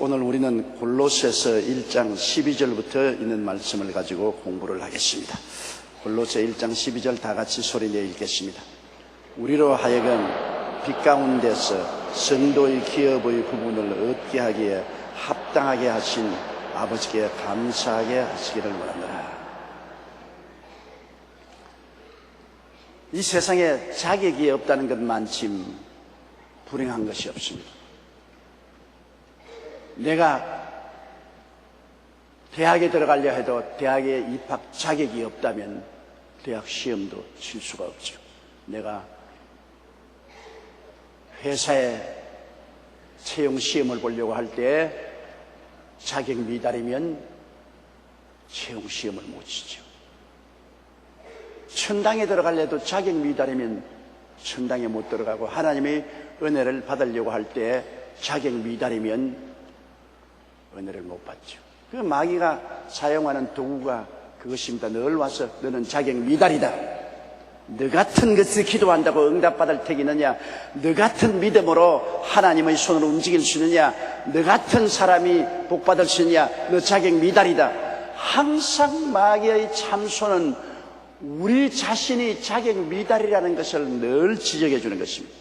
오늘 우리는 골로새서 1장 12절부터 있는 말씀을 가지고 공부를 하겠습니다. 골로새 1장 12절 다 같이 소리내어 읽겠습니다. 우리로 하여금 빛 가운데서 성도의 기업의 부분을 얻게 하기에 합당하게 하신 아버지께 감사하게 하시기를 원하노라. 이 세상에 자격이 없다는 것만큼 불행한 것이 없습니다. 내가 대학에 들어가려 해도 대학에 입학 자격이 없다면 대학 시험도 칠 수가 없죠. 내가 회사에 채용 시험을 보려고 할 때 자격 미달이면 채용 시험을 못 치죠. 천당에 들어가려도 자격 미달이면 천당에 못 들어가고, 하나님의 은혜를 받으려고 할 때 자격 미달이면 은혜를 못 받죠. 그 마귀가 사용하는 도구가 그것입니다. 늘 와서 너는 자격 미달이다. 너 같은 것을 기도한다고 응답받을 택이느냐? 너 같은 믿음으로 하나님의 손으로 움직일 수 있느냐? 너 같은 사람이 복받을 수 있느냐? 너 자격 미달이다. 항상 마귀의 참소는 우리 자신이 자격 미달이라는 것을 늘 지적해 주는 것입니다.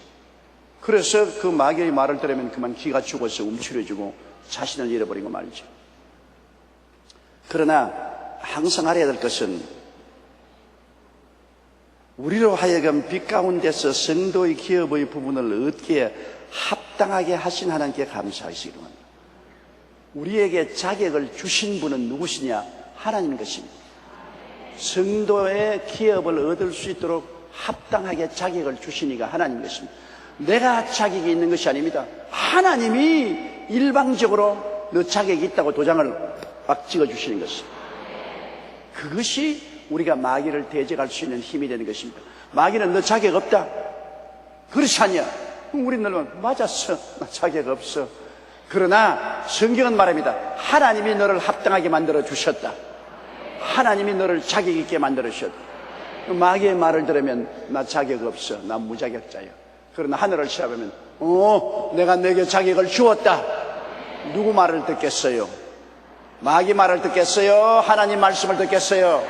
그래서 그 마귀의 말을 들으면 그만 기가 죽어서 움츠려지고 자신을 잃어버리고 말이죠. 그러나 항상 알아야 될 것은 우리로 하여금 빛 가운데서 성도의 기업의 부분을 얻기에 합당하게 하신 하나님께 감사하시기를 원합니다. 우리에게 자격을 주신 분은 누구시냐? 하나님 것입니다. 성도의 기업을 얻을 수 있도록 합당하게 자격을 주신 이가 하나님 것입니다. 내가 자격이 있는 것이 아닙니다. 하나님이 일방적으로 너 자격이 있다고 도장을 막 찍어주시는 것입니다. 그것이 우리가 마귀를 대적할 수 있는 힘이 되는 것입니다. 마귀는 너 자격 없다. 그렇지 않냐? 우리는 늘 맞았어. 나 자격 없어. 그러나 성경은 말합니다. 하나님이 너를 합당하게 만들어 주셨다. 하나님이 너를 자격 있게 만들어 주셨다. 마귀의 말을 들으면 나 자격 없어. 나 무자격자야. 그러나 하늘을 시합하면 내가 내게 자격을 주었다. 누구 말을 듣겠어요? 마귀 말을 듣겠어요? 하나님 말씀을 듣겠어요?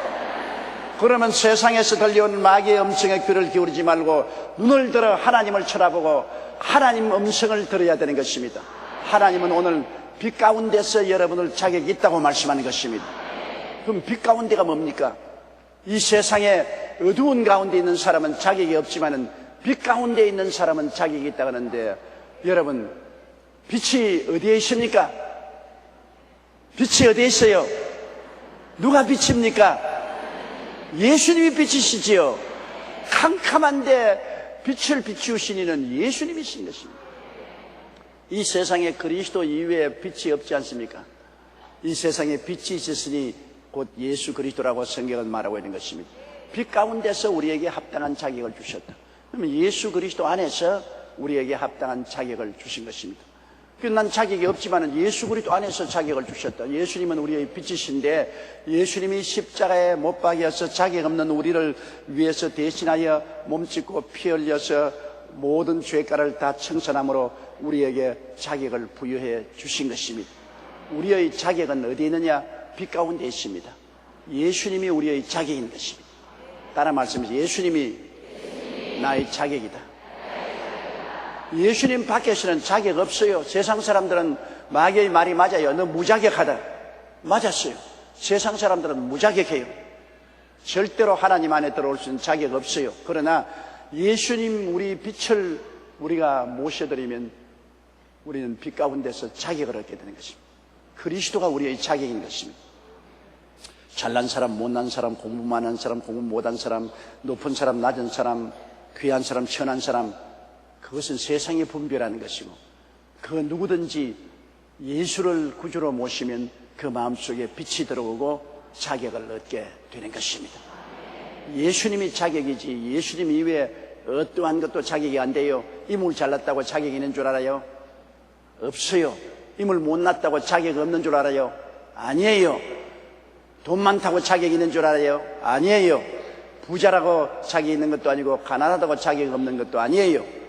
그러면 세상에서 들려온 마귀의 음성에 귀를 기울이지 말고 눈을 들어 하나님을 쳐다보고 하나님 음성을 들어야 되는 것입니다. 하나님은 오늘 빛 가운데서 여러분을 자격이 있다고 말씀하는 것입니다. 그럼 빛 가운데가 뭡니까? 이 세상에 어두운 가운데 있는 사람은 자격이 없지만은 빛 가운데 있는 사람은 자격이 있다고 하는데, 여러분 빛이 어디에 있습니까? 빛이 어디에 있어요? 누가 빛입니까? 예수님이 빛이시지요. 캄캄한데 빛을 비추신 이는 예수님이신 것입니다. 이 세상에 그리스도 이외에 빛이 없지 않습니까? 이 세상에 빛이 있었으니 곧 예수 그리스도라고 성경은 말하고 있는 것입니다. 빛 가운데서 우리에게 합당한 자격을 주셨다. 그러면 예수 그리스도 안에서 우리에게 합당한 자격을 주신 것입니다. 난 자격이 없지만 예수 그리스도 안에서 자격을 주셨다. 예수님은 우리의 빛이신데 예수님이 십자가에 못 박여서 자격 없는 우리를 위해서 대신하여 몸짓고 피 흘려서 모든 죄가를 다 청산함으로 우리에게 자격을 부여해 주신 것입니다. 우리의 자격은 어디에 있느냐? 빛 가운데 있습니다. 예수님이 우리의 자격인 것입니다. 따라 말씀하세요. 예수님이 나의 자격이다. 예수님 밖에서는 자격 없어요. 세상 사람들은 마귀의 말이 맞아요. 너 무자격하다. 맞았어요. 세상 사람들은 무자격해요. 절대로 하나님 안에 들어올 수 있는 자격 없어요. 그러나 예수님 우리 빛을 우리가 모셔드리면 우리는 빛 가운데서 자격을 얻게 되는 것입니다. 그리스도가 우리의 자격인 것입니다. 잘난 사람, 못난 사람, 공부만 한 사람, 공부 못한 사람, 높은 사람, 낮은 사람, 귀한 사람, 천한 사람, 그것은 세상의 분별하는 것이고, 그 누구든지 예수를 구주로 모시면 그 마음속에 빛이 들어오고 자격을 얻게 되는 것입니다. 예수님이 자격이지 예수님 이외에 어떠한 것도 자격이 안 돼요. 인물 잘났다고 자격이 있는 줄 알아요? 없어요. 인물 못났다고 자격이 없는 줄 알아요? 아니에요. 돈 많다고 자격이 있는 줄 알아요? 아니에요. 부자라고 자격이 있는 것도 아니고 가난하다고 자격이 없는 것도 아니에요.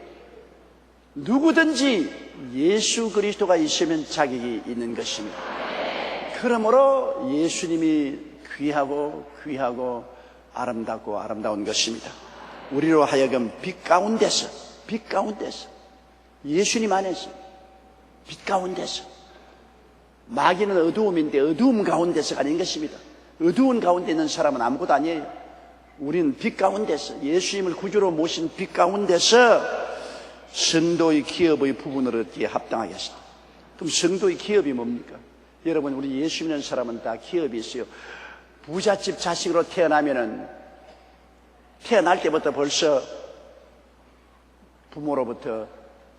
누구든지 예수 그리스도가 있으면 자격이 있는 것입니다. 그러므로 예수님이 귀하고 아름답고 아름다운 것입니다. 우리로 하여금 빛 가운데서 예수님 안에서 빛 가운데서, 마귀는 어두움인데 어두움 가운데서가 아닌 것입니다. 어두운 가운데 있는 사람은 아무것도 아니에요. 우리는 빛 가운데서, 예수님을 구주로 모신 빛 가운데서 성도의 기업의 부분을 얻기에 합당하겠습니다. 그럼 성도의 기업이 뭡니까? 여러분, 우리 예수 믿는 사람은 다 기업이 있어요. 부잣집 자식으로 태어나면은 태어날 때부터 벌써 부모로부터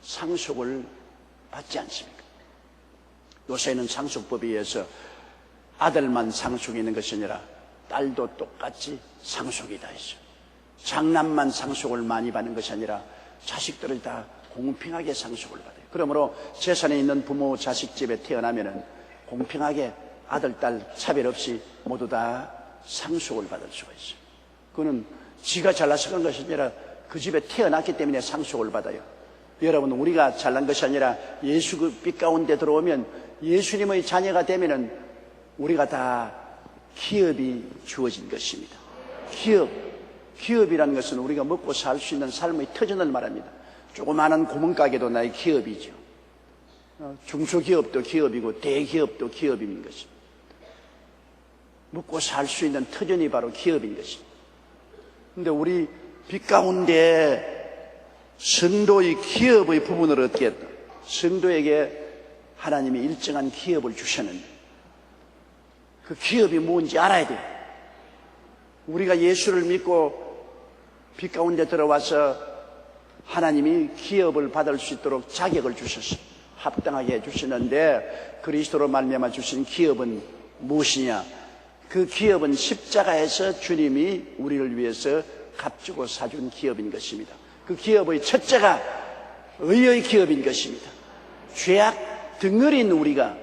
상속을 받지 않습니까? 요새는 상속법에 의해서 아들만 상속이 있는 것이 아니라 딸도 똑같이 상속이 다 있어요. 장남만 상속을 많이 받는 것이 아니라 자식들이 다 공평하게 상속을 받아요. 그러므로 재산에 있는 부모 자식 집에 태어나면은 공평하게 아들, 딸 차별 없이 모두 다 상속을 받을 수가 있어요. 그거는 지가 잘나서 그런 것이 아니라 그 집에 태어났기 때문에 상속을 받아요. 여러분, 우리가 잘난 것이 아니라 예수 그 빛 가운데 들어오면, 예수님의 자녀가 되면은 우리가 다 기업이 주어진 것입니다. 기업이라는 것은 우리가 먹고 살 수 있는 삶의 터전을 말합니다. 조그마한 구멍가게도 나의 기업이죠. 중소기업도 기업이고 대기업도 기업인 것입니다. 먹고 살 수 있는 터전이 바로 기업인 것입니다. 그런데 우리 빛 가운데 성도의 기업의 부분을 얻게 했다. 성도에게 하나님이 일정한 기업을 주셨는데 그 기업이 뭔지 알아야 돼요. 우리가 예수를 믿고 빛 가운데 들어와서 하나님이 기업을 받을 수 있도록 자격을 주셨어요. 합당하게 해주시는데, 그리스도로 말미암아 주신 기업은 무엇이냐? 그 기업은 십자가에서 주님이 우리를 위해서 값주고 사준 기업인 것입니다. 그 기업의 첫째가 의의 기업인 것입니다. 죄악 덩어리인 우리가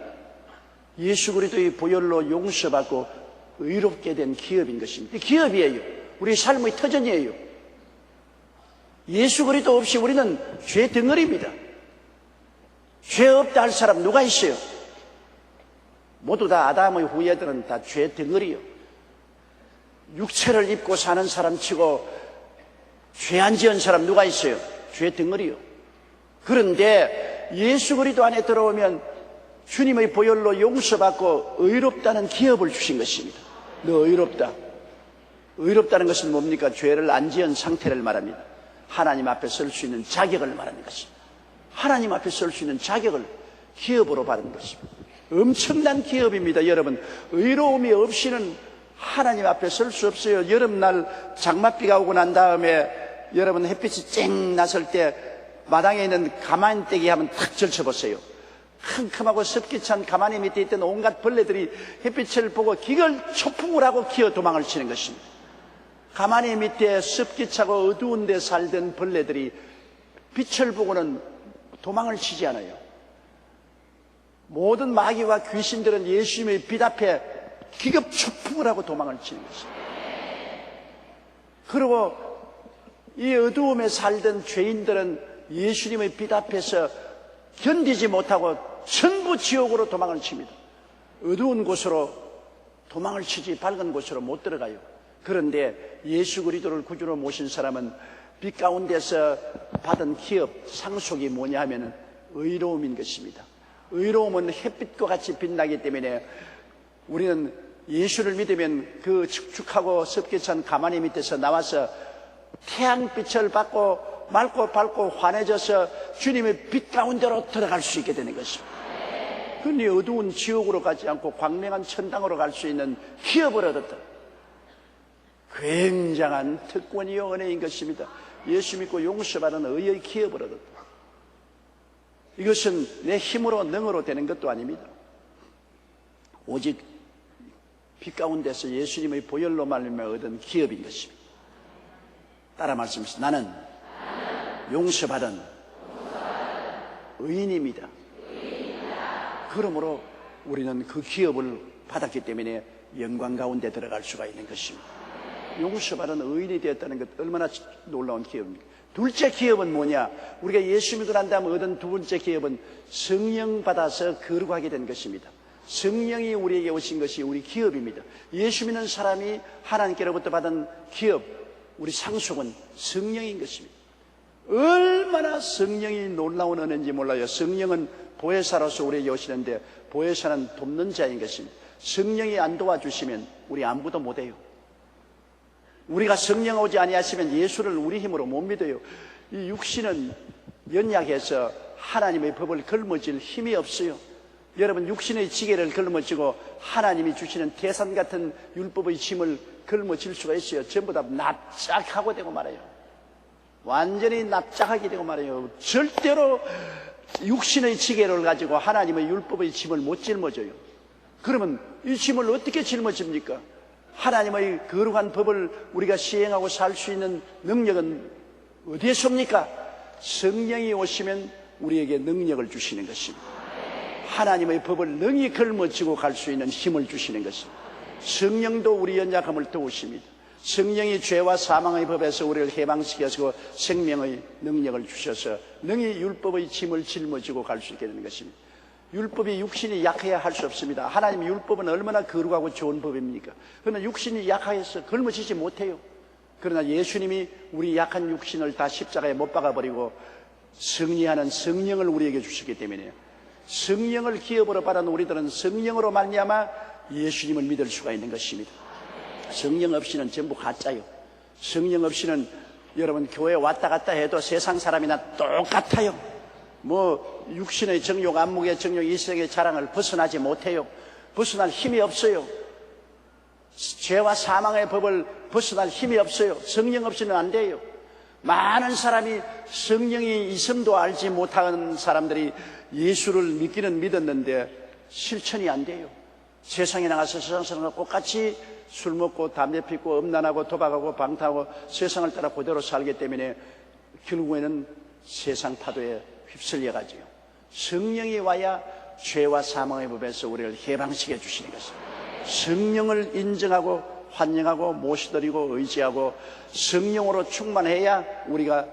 예수 그리스도의 보혈로 용서받고 의롭게 된 기업인 것입니다. 기업이에요. 우리의 삶의 터전이에요. 예수 그리스도 없이 우리는 죄 덩어리입니다. 죄 없다 할 사람 누가 있어요? 모두 다 아담의 후예들은 다 죄 덩어리요. 육체를 입고 사는 사람 치고 죄 안 지은 사람 누가 있어요? 죄 덩어리요. 그런데 예수 그리스도 안에 들어오면 주님의 보혈로 용서받고 의롭다는 기업을 주신 것입니다. 너 의롭다. 의롭다는 것은 뭡니까? 죄를 안 지은 상태를 말합니다. 하나님 앞에 설 수 있는 자격을 말하는 것입니다. 하나님 앞에 설 수 있는 자격을 기업으로 받은 것입니다. 엄청난 기업입니다. 여러분, 의로움이 없이는 하나님 앞에 설 수 없어요. 여름날 장맛비가 오고 난 다음에 여러분 햇빛이 쨍 났을 때 마당에 있는 가만떼기 하면 탁 걸쳐보세요. 캄캄하고 습기 찬 가마니 밑에 있던 온갖 벌레들이 햇빛을 보고 기걸초풍을 하고 기어 도망을 치는 것입니다. 가마니 밑에 습기 차고 어두운 데 살던 벌레들이 빛을 보고는 도망을 치지 않아요. 모든 마귀와 귀신들은 예수님의 빛 앞에 기겁초풍을 하고 도망을 치는 것입니다. 그리고 이 어두움에 살던 죄인들은 예수님의 빛 앞에서 견디지 못하고 전부 지옥으로 도망을 칩니다. 어두운 곳으로 도망을 치지 밝은 곳으로 못 들어가요. 그런데 예수 그리스도를 구주로 모신 사람은 빛 가운데서 받은 기업, 상속이 뭐냐 하면 의로움인 것입니다. 의로움은 햇빛과 같이 빛나기 때문에 우리는 예수를 믿으면 그 축축하고 습기 찬 가마니 밑에서 나와서 태양빛을 받고 맑고 밝고 환해져서 주님의 빛 가운데로 들어갈 수 있게 되는 것입니다. 그러니 어두운 지옥으로 가지 않고 광명한 천당으로 갈 수 있는 기업을 얻었다. 굉장한 특권이요 은혜인 것입니다. 예수 믿고 용서받은 의의 기업을 얻었다. 이것은 내 힘으로 능으로 되는 것도 아닙니다. 오직 빛 가운데서 예수님의 보혈로 말미암아 얻은 기업인 것입니다. 따라 말씀하십시오. 나는 용서받은 의인입니다. 그러므로 우리는 그 기업을 받았기 때문에 영광 가운데 들어갈 수가 있는 것입니다. 용서받은 의인이 되었다는 것 얼마나 놀라운 기업입니까? 둘째 기업은 뭐냐? 우리가 예수 믿고 난 다음에 얻은 두 번째 기업은 성령 받아서 거룩하게 된 것입니다. 성령이 우리에게 오신 것이 우리 기업입니다. 예수 믿는 사람이 하나님께로부터 받은 기업, 우리 상속은 성령인 것입니다. 얼마나 성령이 놀라운 은혜인지 몰라요. 성령은 보혜사로서 우리에게 오시는데 보혜사는 돕는 자인 것입니다. 성령이 안 도와주시면 우리 아무것도 못해요. 우리가 성령 오지 아니하시면 예수를 우리 힘으로 못 믿어요. 이 육신은 연약해서 하나님의 법을 걸머질 힘이 없어요. 여러분, 육신의 지게를 걸머지고 하나님이 주시는 태산 같은 율법의 짐을 걸머질 수가 있어요. 전부 다 납작하고 되고 말아요. 완전히 납작하게 되고 말아요. 절대로 육신의 지게를 가지고 하나님의 율법의 짐을 못 짊어져요. 그러면 이 짐을 어떻게 짊어집니까? 하나님의 거룩한 법을 우리가 시행하고 살 수 있는 능력은 어디에서 옵니까? 성령이 오시면 우리에게 능력을 주시는 것입니다. 하나님의 법을 능히 걸머쥐고 갈 수 있는 힘을 주시는 것입니다. 성령도 우리 연약함을 도우십니다. 성령이 죄와 사망의 법에서 우리를 해방시켜서 생명의 능력을 주셔서 능히 율법의 짐을 짊어지고 갈 수 있게 되는 것입니다. 율법이 육신이 약해야 할 수 없습니다. 하나님의 율법은 얼마나 거룩하고 좋은 법입니까? 그러나 육신이 약해서 걸머지지 못해요. 그러나 예수님이 우리 약한 육신을 다 십자가에 못 박아버리고 승리하는 성령을 우리에게 주시기 때문에 성령을 기업으로 받은 우리들은 성령으로 말미암아 예수님을 믿을 수가 있는 것입니다. 성령 없이는 전부 가짜요. 성령 없이는 여러분 교회 왔다 갔다 해도 세상 사람이나 똑같아요. 뭐 육신의 정욕, 안목의 정욕, 이성의 자랑을 벗어나지 못해요. 벗어날 힘이 없어요. 죄와 사망의 법을 벗어날 힘이 없어요. 성령 없이는 안 돼요. 많은 사람이 성령이 있음도 알지 못하는 사람들이 예수를 믿기는 믿었는데 실천이 안 돼요. 세상에 나가서 세상 사람과 똑같이 술 먹고 담배 피고 음란하고 도박하고 방탕하고 세상을 따라 그대로 살기 때문에 결국에는 세상 파도에 휩쓸려가지요. 성령이 와야 죄와 사망의 법에서 우리를 해방시켜 주시는 것입니다. 성령을 인정하고 환영하고 모시드리고 의지하고 성령으로 충만해야 우리가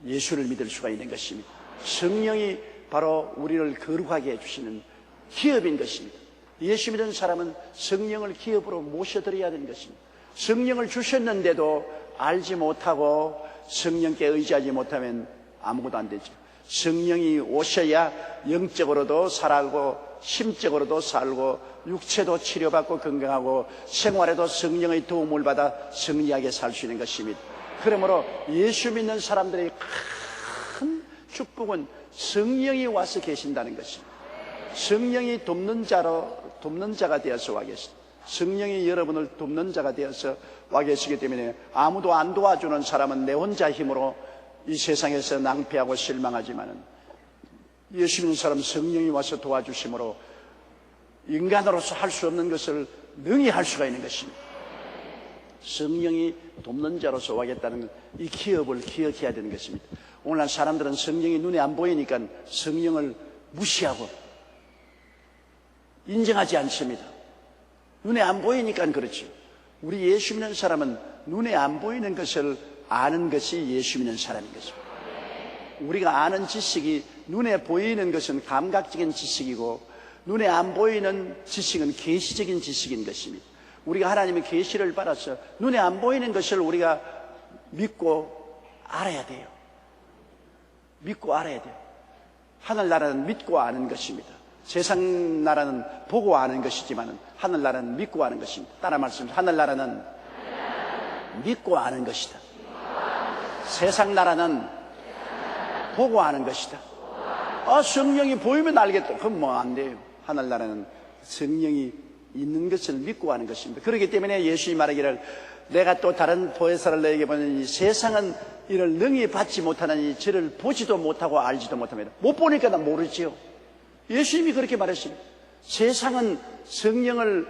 예수를 믿을 수가 있는 것입니다. 성령이 바로 우리를 거룩하게 해주시는 기업인 것입니다. 예수 믿는 사람은 성령을 기업으로 모셔드려야 되는 것입니다. 성령을 주셨는데도 알지 못하고 성령께 의지하지 못하면 아무것도 안 되죠. 성령이 오셔야 영적으로도 살고 심적으로도 살고 육체도 치료받고 건강하고 생활에도 성령의 도움을 받아 승리하게 살 수 있는 것입니다. 그러므로 예수 믿는 사람들의 큰 축복은 성령이 와서 계신다는 것입니다. 성령이 돕는 자가 되어서 와 계십니다. 성령이 여러분을 돕는 자가 되어서 와 계시기 때문에 아무도 안 도와주는 사람은 내 혼자 힘으로 이 세상에서 낭패하고 실망하지만은 예수 믿는 사람 성령이 와서 도와주심으로 인간으로서 할 수 없는 것을 능히 할 수가 있는 것입니다. 성령이 돕는 자로서 와겠다는 이 기업을 기억해야 되는 것입니다. 오늘날 사람들은 성령이 눈에 안 보이니까 성령을 무시하고 인정하지 않습니다. 눈에 안 보이니까 그렇죠. 우리 예수 믿는 사람은 눈에 안 보이는 것을 아는 것이 예수 믿는 사람인 것입니다. 우리가 아는 지식이 눈에 보이는 것은 감각적인 지식이고 눈에 안 보이는 지식은 계시적인 지식인 것입니다. 우리가 하나님의 계시를 받아서 눈에 안 보이는 것을 우리가 믿고 알아야 돼요. 믿고 알아야 돼요. 하늘나라는 믿고 아는 것입니다. 세상 나라는 보고 아는 것이지만 하늘나라는 믿고 아는 것입니다. 따라 말씀드립니다. 하늘나라는 믿고 아는 것이다. 세상 나라는 보고 아는 것이다. 성령이 보이면 알겠다. 그럼 뭐 안 돼요. 하늘나라는 성령이 있는 것을 믿고 하는 것입니다. 그렇기 때문에 예수님이 말하기를 내가 또 다른 보혜사를 너에게 보내니 세상은 이를 능히 받지 못하느니 저를 보지도 못하고 알지도 못합니다. 못 보니까 나 모르지요. 예수님이 그렇게 말했습니다. 세상은 성령을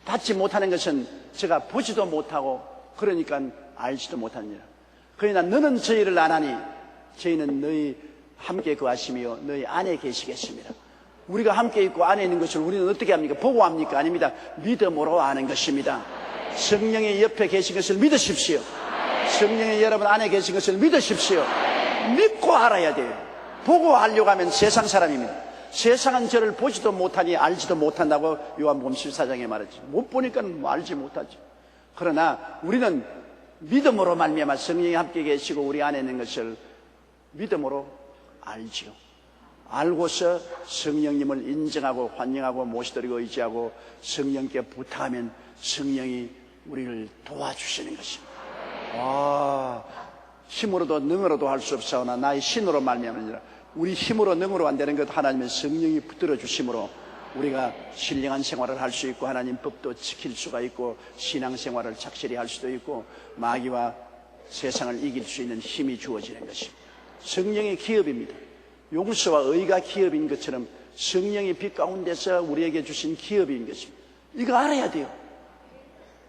받지 못하는 것은 제가 보지도 못하고 그러니까 알지도 못하느니라. 그러나 너는 저희를 아나니 저희는 너희 함께 거하시며 너희 안에 계시겠습니다. 우리가 함께 있고 안에 있는 것을 우리는 어떻게 합니까? 보고 합니까? 아닙니다. 믿음으로 아는 것입니다. 성령의 옆에 계신 것을 믿으십시오. 성령이 여러분 안에 계신 것을 믿으십시오. 믿고 알아야 돼요. 보고 알려고 하면 세상 사람입니다. 세상은 저를 보지도 못하니 알지도 못한다고 요한복음 14장에 말했지. 못 보니까 뭐 알지 못하지. 그러나 우리는 믿음으로 말미암아 성령이 함께 계시고 우리 안에 있는 것을 믿음으로 알지요. 알고서 성령님을 인정하고 환영하고 모시드리고 의지하고 성령께 부탁하면 성령이 우리를 도와주시는 것입니다. 힘으로도 능으로도 할 수 없사오나 나의 신으로 말미암으니라. 우리 힘으로 능으로 안 되는 것 하나님은 성령이 붙들어 주심으로 우리가 신령한 생활을 할 수 있고 하나님 법도 지킬 수가 있고 신앙생활을 착실히 할 수도 있고 마귀와 세상을 이길 수 있는 힘이 주어지는 것입니다. 성령의 기업입니다. 용서와 의가 기업인 것처럼 성령의 빛 가운데서 우리에게 주신 기업인 것입니다. 이거 알아야 돼요.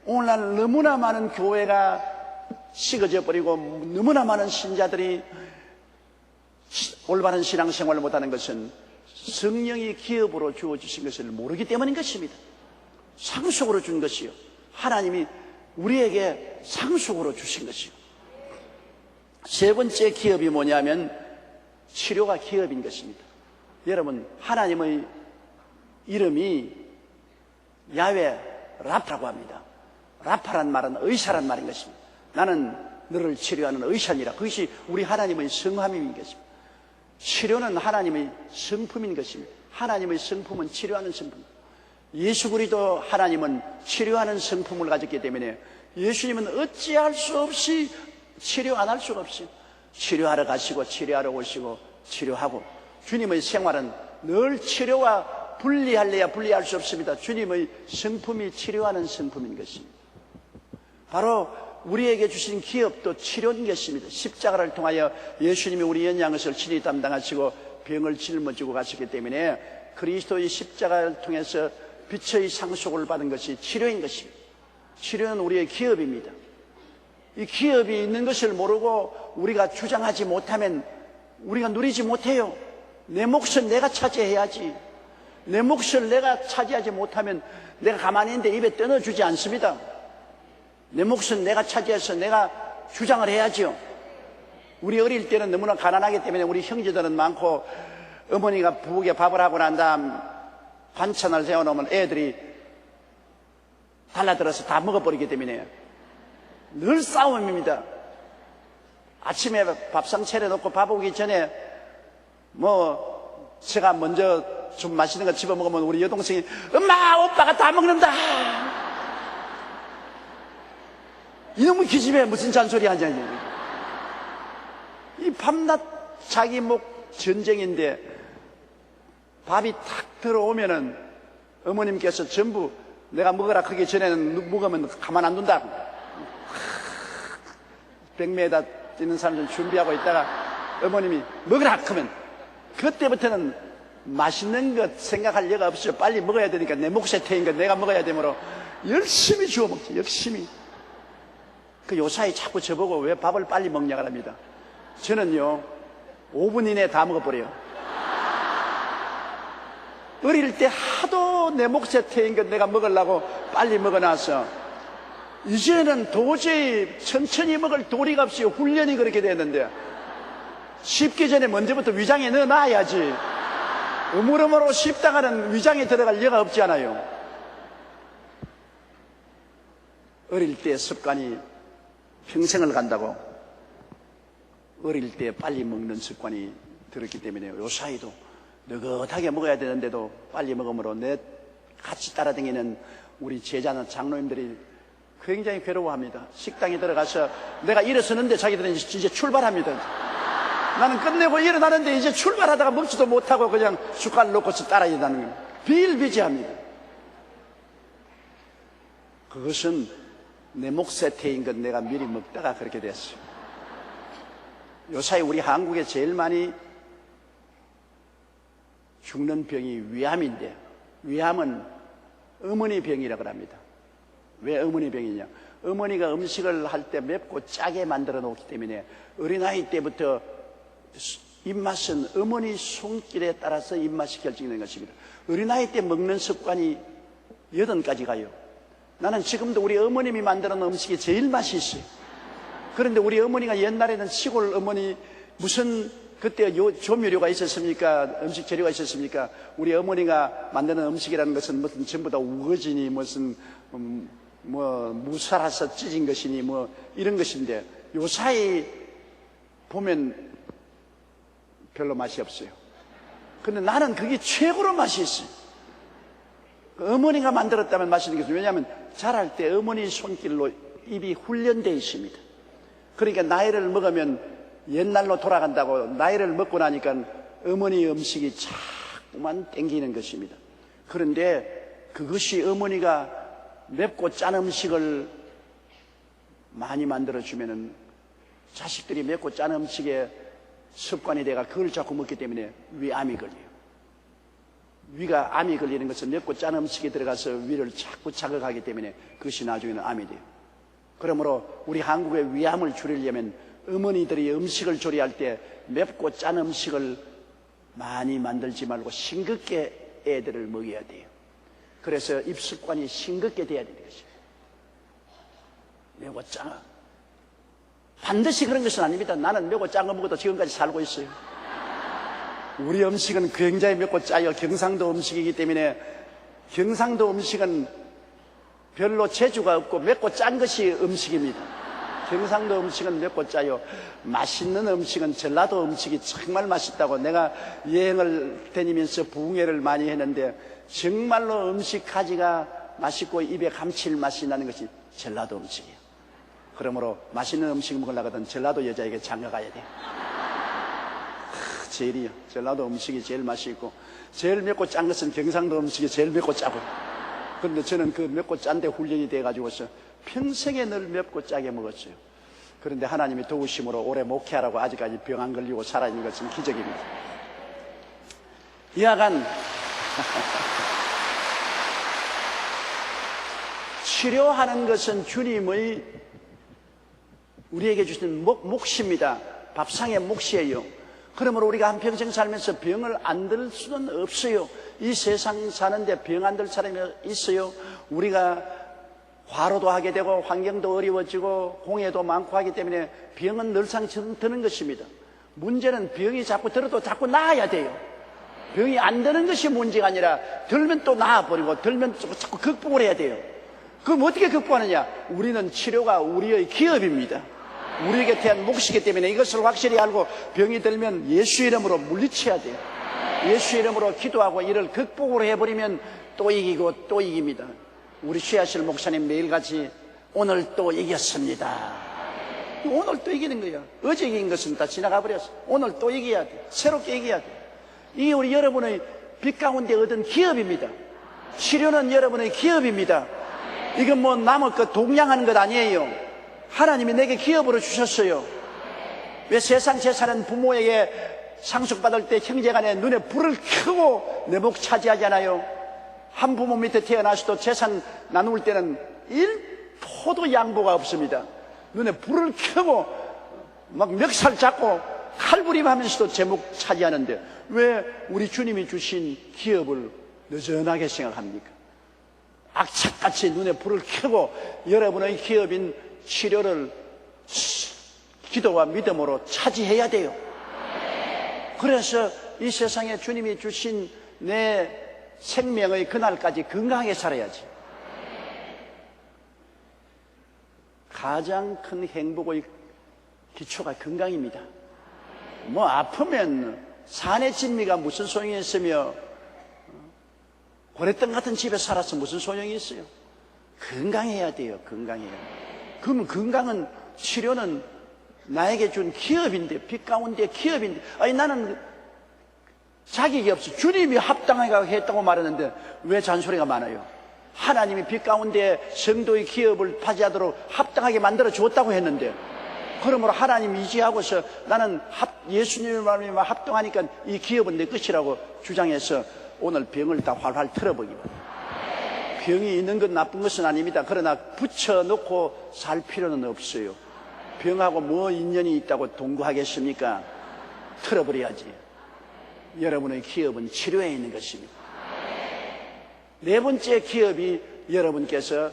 오늘날 너무나 많은 교회가 식어져 버리고 너무나 많은 신자들이 올바른 신앙생활을 못하는 것은 성령이 기업으로 주어주신 것을 모르기 때문인 것입니다. 상속으로 준 것이요. 하나님이 우리에게 상속으로 주신 것이요. 세 번째 기업이 뭐냐면 치료가 기업인 것입니다. 여러분, 하나님의 이름이 야훼 라파라고 합니다. 라파란 말은 의사란 말인 것입니다. 나는 너를 치료하는 의사니라. 그것이 우리 하나님의 성함인 것입니다. 치료는 하나님의 성품인 것입니다. 하나님의 성품은 치료하는 성품. 예수 그리스도 하나님은 치료하는 성품을 가졌기 때문에 예수님은 어찌할 수 없이 치료 안 할 수가 없어요. 치료하러 가시고 치료하러 오시고 치료하고 주님의 생활은 늘 치료와 분리할래야 분리할 수 없습니다. 주님의 성품이 치료하는 성품인 것입니다. 바로 우리에게 주신 기업도 치료인 것입니다. 십자가를 통하여 예수님이 우리 연양것을 친히 담당하시고 병을 짊어지고 가셨기 때문에 그리스도의 십자가를 통해서 빛의 상속을 받은 것이 치료인 것입니다. 치료는 우리의 기업입니다. 이 기업이 있는 것을 모르고 우리가 주장하지 못하면 우리가 누리지 못해요. 내 몫은 내가 차지해야지. 내 몫을 내가 차지하지 못하면 내가 가만히 있는데 입에 떠넣어주지 않습니다. 내 몫은 내가 차지해서 내가 주장을 해야지요. 우리 어릴 때는 너무나 가난하기 때문에 우리 형제들은 많고 어머니가 부엌에 밥을 하고 난 다음 반찬을 세워놓으면 애들이 달라들어서 다 먹어버리기 때문에 늘 싸움입니다. 아침에 밥상 차려놓고 밥 오기 전에 제가 먼저 좀 맛있는 거 집어먹으면 우리 여동생이 엄마 오빠가 다 먹는다. 이놈의 기집애 무슨 잔소리 하냐니. 이 밤낮 자기 목 전쟁인데 밥이 탁 들어오면은 어머님께서 전부 내가 먹으라 하기 전에는 먹으면 가만 안 둔다. 100m 뛰는 사람들 준비하고 있다가 어머님이 먹으라 하면 그때부터는 맛있는 것 생각할 여가 없어요. 빨리 먹어야 되니까 내 몫에 태인 것 내가 먹어야 되므로 열심히 주워 먹지. 열심히. 그 요사이 자꾸 저보고 왜 밥을 빨리 먹냐고 합니다. 저는요 5분 이내에 다 먹어버려요. 어릴 때 하도 내 몫에 태인 것 내가 먹으려고 빨리 먹어놔서 이제는 도저히 천천히 먹을 도리가 없이 훈련이 그렇게 됐는데 씹기 전에 먼저부터 위장에 넣어놔야지. 우물우물하고 씹다가는 위장에 들어갈 여가 없지 않아요. 어릴 때 습관이 평생을 간다고 어릴 때 빨리 먹는 습관이 들었기 때문에 요 사이도 느긋하게 먹어야 되는데도 빨리 먹음으로 내 같이 따라다니는 우리 제자나 장로님들이 굉장히 괴로워합니다. 식당에 들어가서 내가 일어서는데 자기들은 이제 출발합니다. 나는 끝내고 일어나는데 이제 출발하다가 먹지도 못하고 그냥 숟갈 놓고서 따라다니는 거예요. 비일비재합니다. 그것은 내 몫에 태인 것 내가 미리 먹다가 그렇게 됐어요. 요사이 우리 한국에 제일 많이 죽는 병이 위암인데 위암은 어머니 병이라고 합니다. 왜 어머니 병이냐? 어머니가 음식을 할 때 맵고 짜게 만들어 놓기 때문에 어린아이 때부터 입맛은 어머니 손길에 따라서 입맛이 결정되는 것입니다. 어린아이 때 먹는 습관이 8가지 가요. 나는 지금도 우리 어머님이 만들어 놓은 음식이 제일 맛이 있어요. 그런데 우리 어머니가 옛날에는 시골 어머니 무슨 그때 조미료가 있었습니까? 음식 재료가 있었습니까? 우리 어머니가 만드는 음식이라는 것은 무슨 전부 다 우거지니 무슨 무살아서 찢은 것이니 뭐 이런 것인데 요사이 보면 별로 맛이 없어요. 근데 나는 그게 최고로 맛이 있어요. 어머니가 만들었다면 맛있는 것은, 왜냐하면 자랄 때 어머니 손길로 입이 훈련되어 있습니다. 그러니까 나이를 먹으면 옛날로 돌아간다고, 나이를 먹고 나니까 어머니 음식이 자꾸만 땡기는 것입니다. 그런데 그것이 어머니가 맵고 짠 음식을 많이 만들어주면은 자식들이 맵고 짠 음식에 습관이 돼가 그걸 자꾸 먹기 때문에 위암이 걸려요. 위가 암이 걸리는 것은 맵고 짠 음식이 들어가서 위를 자꾸 자극하기 때문에 그것이 나중에는 암이 돼요. 그러므로 우리 한국의 위암을 줄이려면 어머니들이 음식을 조리할 때 맵고 짠 음식을 많이 만들지 말고 싱겁게 애들을 먹여야 돼요. 그래서 입습관이 싱겁게 돼야 되는 것이에요. 매고 짠 거. 반드시 그런 것은 아닙니다. 나는 매고 짠 거 먹어도 지금까지 살고 있어요. 우리 음식은 굉장히 맵고 짜요. 경상도 음식이기 때문에 경상도 음식은 별로 재주가 없고 맵고 짠 것이 음식입니다. 경상도 음식은 맵고 짜요. 맛있는 음식은 전라도 음식이 정말 맛있다고, 내가 여행을 다니면서 부흥회를 많이 했는데 정말로 음식 가지가 맛있고 입에 감칠맛이 나는 것이 전라도 음식이에요. 그러므로 맛있는 음식 먹으려거든 전라도 여자에게 장가가야 돼요. 제일이요. 전라도 음식이 제일 맛있고, 제일 맵고 짠 것은 경상도 음식이 제일 맵고 짜고. 그런데 저는 그 맵고 짠데 훈련이 돼가지고서 평생에 늘 맵고 짜게 먹었어요. 그런데 하나님이 도우심으로 오래 목회하라고 아직까지 병 안 걸리고 살아있는 것은 기적입니다. 이하간 치료하는 것은 주님의 우리에게 주신 몫입니다. 밥상의 몫이에요. 그러므로 우리가 한평생 살면서 병을 안 들 수는 없어요. 이 세상 사는데 병 안 들 사람이 있어요. 우리가 과로도 하게 되고 환경도 어려워지고 공해도 많고 하기 때문에 병은 늘상 드는 것입니다. 문제는 병이 자꾸 들어도 자꾸 나아야 돼요. 병이 안 드는 것이 문제가 아니라 들면 또 나아버리고 들면 자꾸 극복을 해야 돼요. 그럼 어떻게 극복하느냐? 우리는 치료가 우리의 기업입니다. 우리에게 대한 몫이기 때문에 이것을 확실히 알고 병이 들면 예수 이름으로 물리쳐야 돼요. 예수 이름으로 기도하고 이를 극복으로 해버리면 또 이기고 또 이깁니다. 우리 쉬하실 목사님 매일같이 오늘 또 이겼습니다. 오늘 또 이기는 거야. 어제 이긴 것은 다 지나가 버렸어. 오늘 또 이겨야 돼. 새롭게 이겨야 돼. 이게 우리 여러분의 빛 가운데 얻은 기업입니다. 치료는 여러분의 기업입니다. 이건 뭐 남의 것 동양하는 것 아니에요. 하나님이 내게 기업으로 주셨어요. 왜 세상 재산은 부모에게 상속받을 때 형제간에 눈에 불을 켜고 내 목 차지하잖아요. 한 부모 밑에 태어나서도 재산 나눌 때는 1포도 양보가 없습니다. 눈에 불을 켜고 막 멱살 잡고 칼부림하면서도 제 목 차지하는데 왜 우리 주님이 주신 기업을 느슨하게 생각합니까? 악착같이 눈에 불을 켜고 여러분의 기업인 치료를 기도와 믿음으로 차지해야 돼요. 그래서 이 세상에 주님이 주신 내 생명의 그날까지 건강하게 살아야지. 가장 큰 행복의 기초가 건강입니다. 뭐 아프면 산의 진미가 무슨 소용이 있으며 고래떡 같은 집에 살아서 무슨 소용이 있어요? 건강해야 돼요. 건강해야 돼요. 그러면 건강은, 치료는 나에게 준 기업인데, 빛 가운데 기업인데, 아니 나는 자격이 없어. 주님이 합당하게 했다고 말하는데 왜 잔소리가 많아요? 하나님이 빛 가운데 성도의 기업을 파지하도록 합당하게 만들어 주었다고 했는데, 그러므로 하나님 의지하고서 나는 예수님의 말씀에 합당하니까 이 기업은 내 것이라고 주장해서 오늘 병을 다 활활 털어보기 바랍니다. 병이 있는 건 나쁜 것은 아닙니다. 그러나 붙여놓고 살 필요는 없어요. 병하고 뭐 인연이 있다고 동거하겠습니까? 털어버려야지. 여러분의 기업은 치료에 있는 것입니다. 네 번째 기업이 여러분께서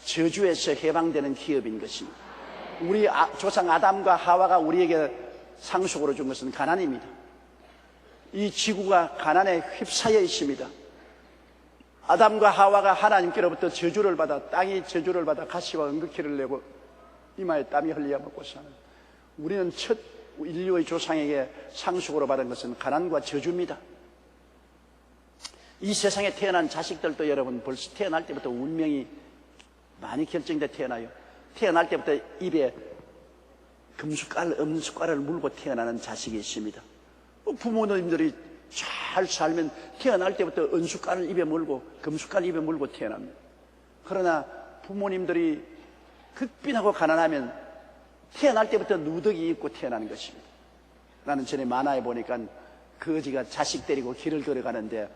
저주에서 해방되는 기업인 것입니다. 우리 조상 아담과 하와가 우리에게 상속으로 준 것은 가난입니다. 이 지구가 가난에 휩싸여 있습니다. 아담과 하와가 하나님께로부터 저주를 받아, 땅이 저주를 받아 가시와 응급기를 내고 이마에 땀이 흘려 먹고 사는, 우리는 첫 인류의 조상에게 상속으로 받은 것은 가난과 저주입니다. 이 세상에 태어난 자식들도 여러분 벌써 태어날 때부터 운명이 많이 결정돼 태어나요. 태어날 때부터 입에 금숟갈, 은숟갈을 물고 태어나는 자식이 있습니다. 부모님들이 잘 살면 태어날 때부터 은숟갈을 입에 물고 금숟갈 입에 물고 태어납니다. 그러나 부모님들이 극빈하고 가난하면 태어날 때부터 누더기 입고 태어나는 것입니다. 나는 전에 만화에 보니까 거지가 자식 데리고 길을 걸어가는데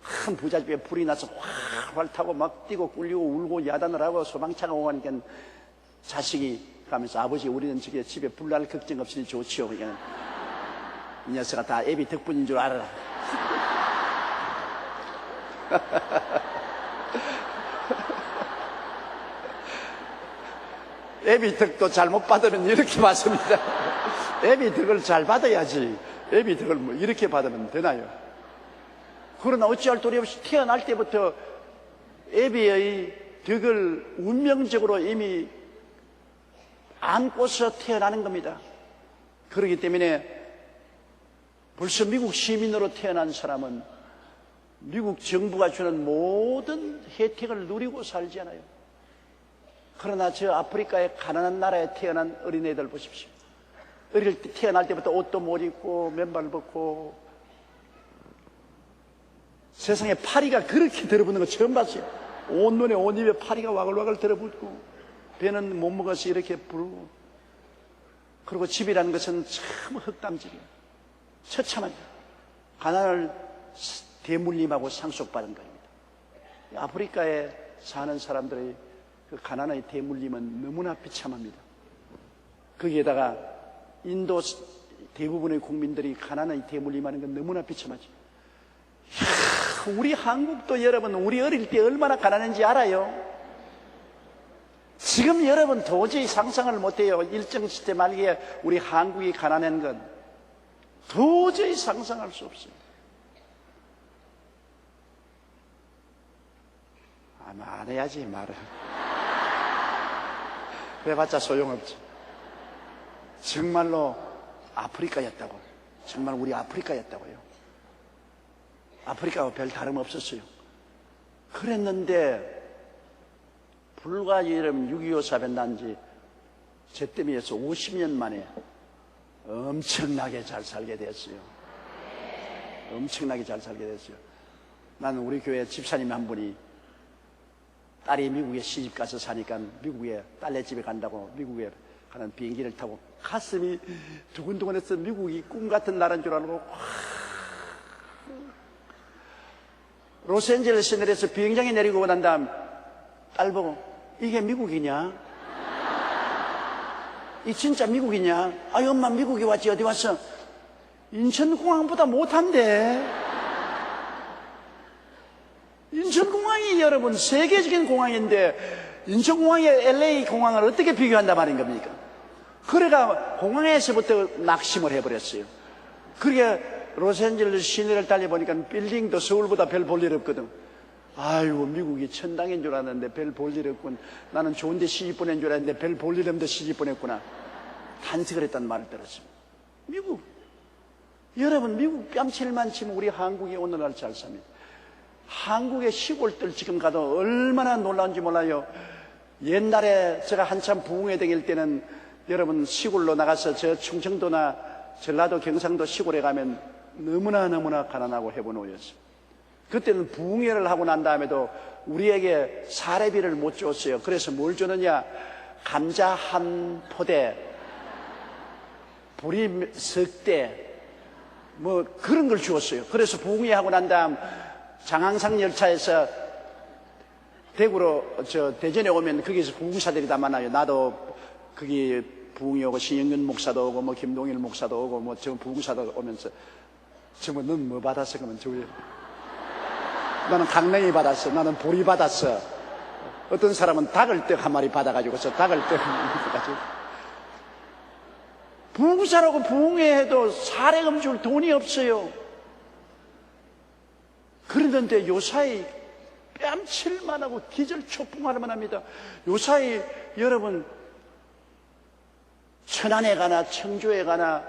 큰 부잣집에 불이 나서 활활 타고 막 뛰고 꿀리고 울고 야단을 하고 소방차가 오고 하니까 자식이 가면서 아버지 우리는 저게 집에 불날 걱정 없으니 좋지요. 그러니까 이 녀석아 다 애비 덕분인 줄 알아라. 애비 덕도 잘못 받으면 이렇게 받습니다. 애비 덕을 잘 받아야지. 애비 덕을 뭐 이렇게 받으면 되나요? 그러나 어찌할 도리 없이 태어날 때부터 애비의 덕을 운명적으로 이미 안고서 태어나는 겁니다. 그렇기 때문에 벌써 미국 시민으로 태어난 사람은 미국 정부가 주는 모든 혜택을 누리고 살잖아요. 그러나 저 아프리카의 가난한 나라에 태어난 어린애들 보십시오. 어릴 때 태어날 때부터 옷도 못 입고 맨발 벗고 세상에 파리가 그렇게 들어붙는 거 처음 봤어요. 온눈에 온 입에 파리가 와글와글 들어붙고 배는 못 먹어서 이렇게 부르고, 그리고 집이라는 것은 참 흑담집이에요. 처참한 가난을 대물림하고 상속받은 겁니다. 아프리카에 사는 사람들의 그 가난의 대물림은 너무나 비참합니다. 거기에다가 인도 대부분의 국민들이 가난의 대물림하는 건 너무나 비참하죠. 우리 한국도 여러분 우리 어릴 때 얼마나 가난한지 알아요? 지금 여러분 도저히 상상을 못해요. 일정시대 말기에 우리 한국이 가난한 건 도저히 상상할 수 없어요. 말해야지 말을. 그래봤자 소용없지. 정말로 아프리카였다고. 정말 우리 아프리카였다고요. 아프리카와 별 다름없었어요. 그랬는데 불과 여러분 6.25 사변 난지 제 때문에서 50년 만에 엄청나게 잘 살게 됐어요. 엄청나게 잘 살게 됐어요. 나는 우리 교회 집사님 한 분이 딸이 미국에 시집 가서 사니까 미국에 딸네 집에 간다고 미국에 가는 비행기를 타고 가슴이 두근두근해서 미국이 꿈 같은 나라인 줄 알고 로스앤젤레스 내려서 비행장에 내리고 난 다음 딸 보고 이게 미국이냐? 이 진짜 미국이냐? 아이 엄마 미국에 왔지 어디 왔어? 인천공항보다 못한데. 인천공항이 여러분 세계적인 공항인데 인천공항에 LA 공항을 어떻게 비교한단 말인 겁니까? 그래가 공항에서부터 낙심을 해버렸어요. 그게 로스앤젤레스 시내를 달려보니까 빌딩도 서울보다 별 볼 일 없거든. 아이고 미국이 천당인 줄 알았는데 별 볼 일 없군. 나는 좋은데 시집 보낸 줄 알았는데 별 볼 일 없는데 시집 보냈구나. 탄식을 했다는 말을 들었습니다. 미국 여러분 미국 뺨칠만 치면 우리 한국이 오늘날 잘 삽니다. 한국의 시골들 지금 가도 얼마나 놀라운지 몰라요. 옛날에 제가 한참 부흥회 다닐 때는 여러분 시골로 나가서 저 충청도나 전라도 경상도 시골에 가면 너무나 가난하고 해보노였어요. 그때는 부흥회를 하고 난 다음에도 우리에게 사례비를 못 줬어요. 그래서 뭘 주느냐? 감자 한 포대, 보리 석 대, 뭐 그런 걸 주었어요. 그래서 부흥회 하고 난 다음 장항상 열차에서 대구로 대전에 오면 거기서 부흥사들이 다 만나요. 나도 거기 부흥이 오고 신영균 목사도 오고 뭐 김동일 목사도 오고 뭐 저 부흥사도 오면서 정말 넌 뭐 받았어? 그러면 저기 나는 강냉이 받았어. 나는 보리 받았어. 어떤 사람은 닭을 떡 한 마리 받아가지고서 닭을 떡 한 마리 받아가지고 부흥사라고 부흥회해도 사례금 줄 돈이 없어요. 그러는데 요사이 뺨칠만 하고 기절초풍할 만합니다. 요사이 여러분 천안에 가나 청주에 가나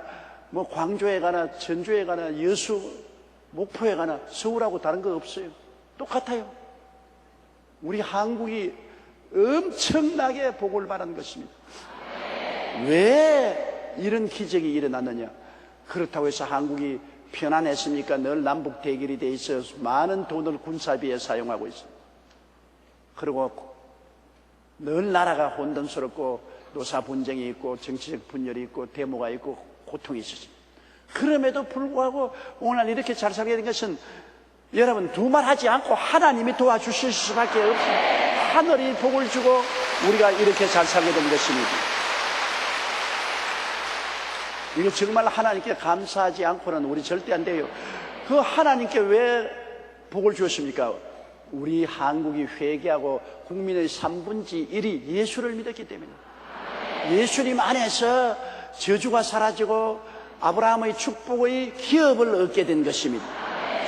뭐 광주에 가나 전주에 가나 여수 목포에 가나 서울하고 다른 거 없어요. 똑같아요. 우리 한국이 엄청나게 복을 받은 것입니다. 왜 이런 기적이 일어났느냐? 그렇다고 해서 한국이 편안했습니까? 늘 남북 대결이 돼 있어서 많은 돈을 군사비에 사용하고 있습니다. 그리고 늘 나라가 혼돈스럽고 노사 분쟁이 있고 정치적 분열이 있고 데모가 있고 고통이 있었습니다. 그럼에도 불구하고 오늘 이렇게 잘 살게 된 것은 여러분 두말하지 않고 하나님이 도와주실 수밖에 없습니다. 하늘이 복을 주고 우리가 이렇게 잘 살게 된 것입니다. 이거 정말 하나님께 감사하지 않고는 우리 절대 안 돼요. 그 하나님께 왜 복을 주었습니까? 우리 한국이 회개하고 국민의 3분의 1이 예수를 믿었기 때문에 예수님 안에서 저주가 사라지고 아브라함의 축복의 기업을 얻게 된 것입니다.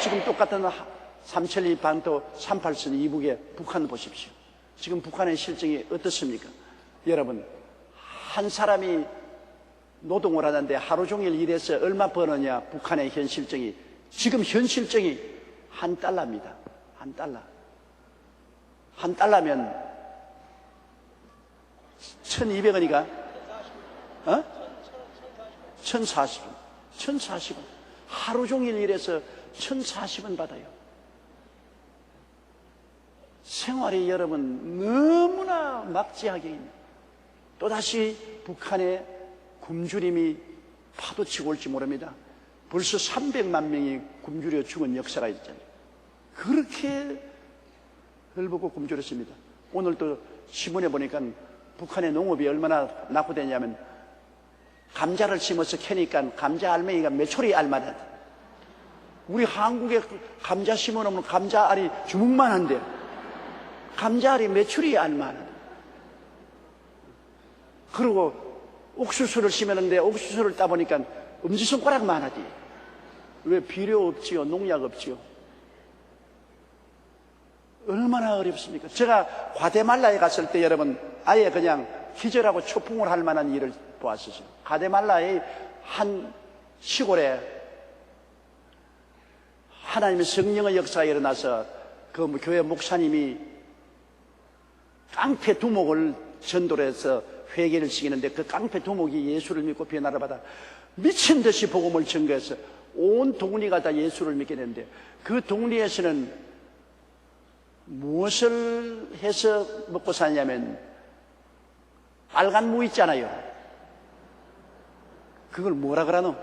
지금 똑같은 삼천리 반도 38선 이북의 북한 보십시오. 지금 북한의 실정이 어떻습니까? 여러분 한 사람이 노동을 하는데 하루 종일 일해서 얼마 버느냐? 북한의 현 실정이 지금 현 실정이 $1입니다. $1. $1면 1,200원이가 1,040원. 1,040원. 하루 종일 일해서 1,040원 받아요. 생활이 여러분 너무나 막지하게 있는 또다시 북한의 굶주림이 파도치고 올지 모릅니다. 벌써 300만 명이 굶주려 죽은 역사가 있잖아요. 그렇게 헐벗고 굶주렸습니다. 오늘 또 신문에 보니까 북한의 농업이 얼마나 낙후되냐면 감자를 심어서 캐니까 감자 알맹이가 메추리 알만 하다. 우리 한국에 감자 심어놓으면 감자 알이 주먹만 한데 감자 알이 메추리 알만 하다. 그리고 옥수수를 심었는데 옥수수를 따보니까 엄지손가락만 하지. 왜 비료 없지요? 농약 없지요? 얼마나 어렵습니까? 제가 과테말라에 갔을 때 여러분 아예 그냥 기절하고 초풍을 할 만한 일을 보았었어요. 과테말라의 한 시골에 하나님의 성령의 역사가 일어나서 그 교회 목사님이 깡패 두목을 전도를 해서 회개를 시키는데 그 깡패 두목이 예수를 믿고 변화를 받아 미친 듯이 복음을 전거해서 온 동리가 다 예수를 믿게 되는데 그 동리에서는 무엇을 해서 먹고 사냐면 빨간 무 있잖아요. 그걸 뭐라 그러노?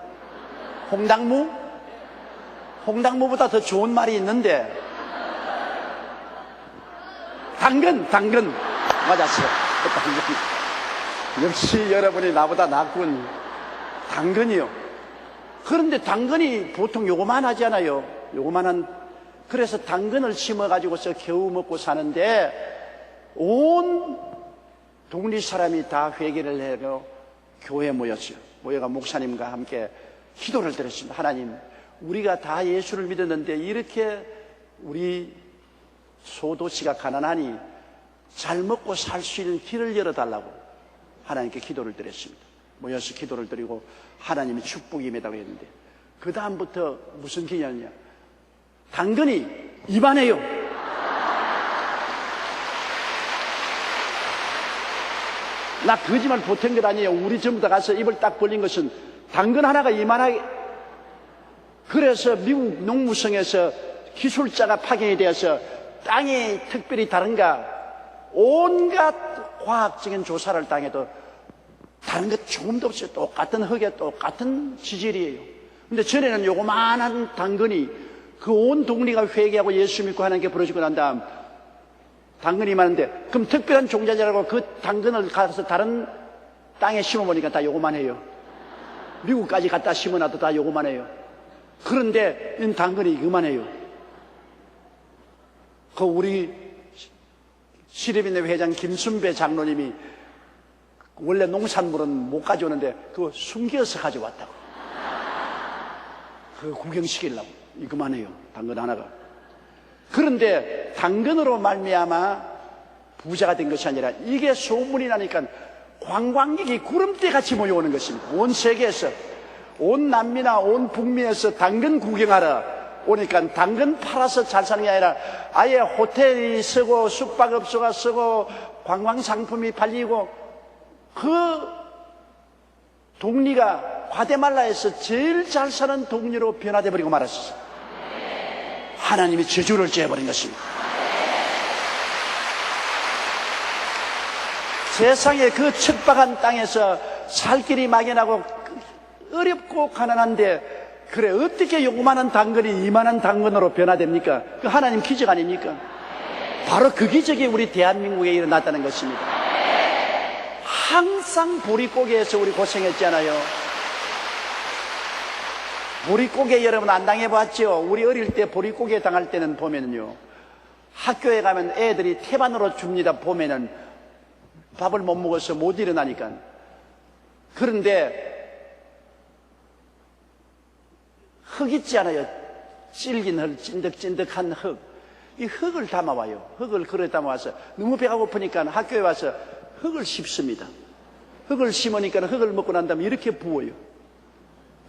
홍당무? 홍당무보다 더 좋은 말이 있는데 당근 맞았어요. 당근. 역시 여러분이 나보다 낫군. 당근이요. 그런데 당근이 보통 요거만 하잖아요. 요거만한. 그래서 당근을 심어가지고서 겨우 먹고 사는데 온 동리 사람이 다 회개를 해서 교회에 모였어요. 모여가 목사님과 함께 기도를 드렸습니다. 하나님, 우리가 다 예수를 믿었는데 이렇게 우리 소도시가 가난하니 잘 먹고 살 수 있는 길을 열어달라고 하나님께 기도를 드렸습니다. 모여서 기도를 드리고 하나님이 축복이 임했다고 했는데 그 다음부터 무슨 기냐냐? 당근이 입안해요. 나 거짓말 보탠 것 아니에요. 우리 전부 다 가서 입을 딱 벌린 것은 당근 하나가 이만하게. 그래서 미국 농무성에서 기술자가 파견이 되어서 땅이 특별히 다른가 온갖 과학적인 조사를 당해도 다른 것 조금도 없어요. 똑같은 흙에 똑같은 지질이에요. 근데 전에는 요거만한 당근이 그 온 동리가 회개하고 예수 믿고 하나님께 부르시고 난 다음 당근이 많은데 그럼 특별한 종자지라고 그 당근을 가서 다른 땅에 심어보니까 다 요거만 해요. 미국까지 갖다 심어놔도 다 요거만 해요. 그런데 이 당근이 그만해요. 그 우리 시립인회 회장 김순배 장로님이 원래 농산물은 못 가져오는데 그거 숨겨서 가져왔다고. 그거 구경시키려고. 이거만 해요, 당근 하나가. 그런데 당근으로 말미암아 부자가 된 것이 아니라 이게 소문이 나니까 관광객이 구름대같이 몰려오는 것입니다. 온 세계에서, 온 남미나 온 북미에서 당근 구경하러 오니까 당근 팔아서 잘 사는 게 아니라 아예 호텔이 쓰고 숙박업소가 쓰고 관광상품이 팔리고, 그 동리가 과테말라에서 제일 잘 사는 동리로 변화돼 버리고 말았어요. 하나님이 저주를 지어버린 것입니다. 세상의 그 척박한 땅에서 살 길이 막연하고 어렵고 가난한데, 그래 어떻게 요만한 당근이 이만한 당근으로 변화됩니까? 그 하나님 기적 아닙니까? 바로 그 기적이 우리 대한민국에 일어났다는 것입니다. 항상 보릿고개에서 우리 고생했잖아요. 보릿고개 여러분 안 당해봤죠? 우리 어릴 때 보릿고개 당할 때는 보면요, 학교에 가면 애들이 태반으로 줍니다. 보면은 밥을 못 먹어서 못 일어나니까. 그런데 흙 있지 않아요? 질긴 흙, 찐득찐득한 흙. 이 흙을 담아와요. 흙을 그릇에 담아와서 너무 배가 고프니까 학교에 와서 흙을 씹습니다. 흙을 심으니까 흙을 먹고 난 다음에 이렇게 부어요.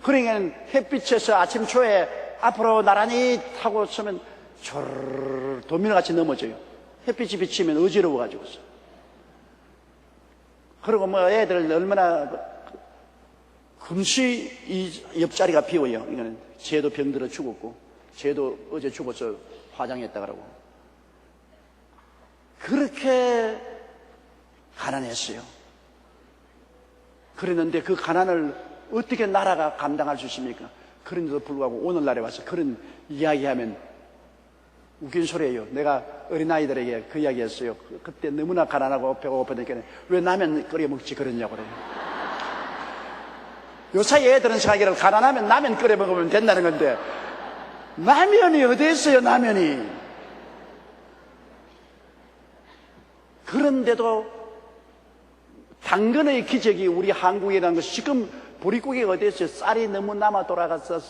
그러니까 햇빛에서 아침 초에 앞으로 나란히 타고 서면 조르르 도미노같이 넘어져요. 햇빛이 비치면 어지러워가지고서. 그리고 뭐 애들 얼마나 금시 이 옆자리가 비워요. 이거는 쟤도 병들어 죽었고, 쟤도 어제 죽어서 화장했다 그러고. 그렇게 가난했어요. 그랬는데 그 가난을 어떻게 나라가 감당할 수 있습니까? 그런데도 불구하고 오늘날에 와서 그런 이야기하면 웃긴 소리예요. 내가 어린아이들에게 그 이야기 했어요. 그때 너무나 가난하고 배가 고프니까 왜 라면 끓여 먹지 그러냐고 그래요. 요사이 애들은 생각하기를 가난하면 라면 끓여 먹으면 된다는 건데, 라면이 어디 있어요, 라면이. 그런데도 당근의 기적이 우리 한국이라는 것이, 지금 보릿고개가 어디 있어요? 쌀이 너무 남아 돌아가서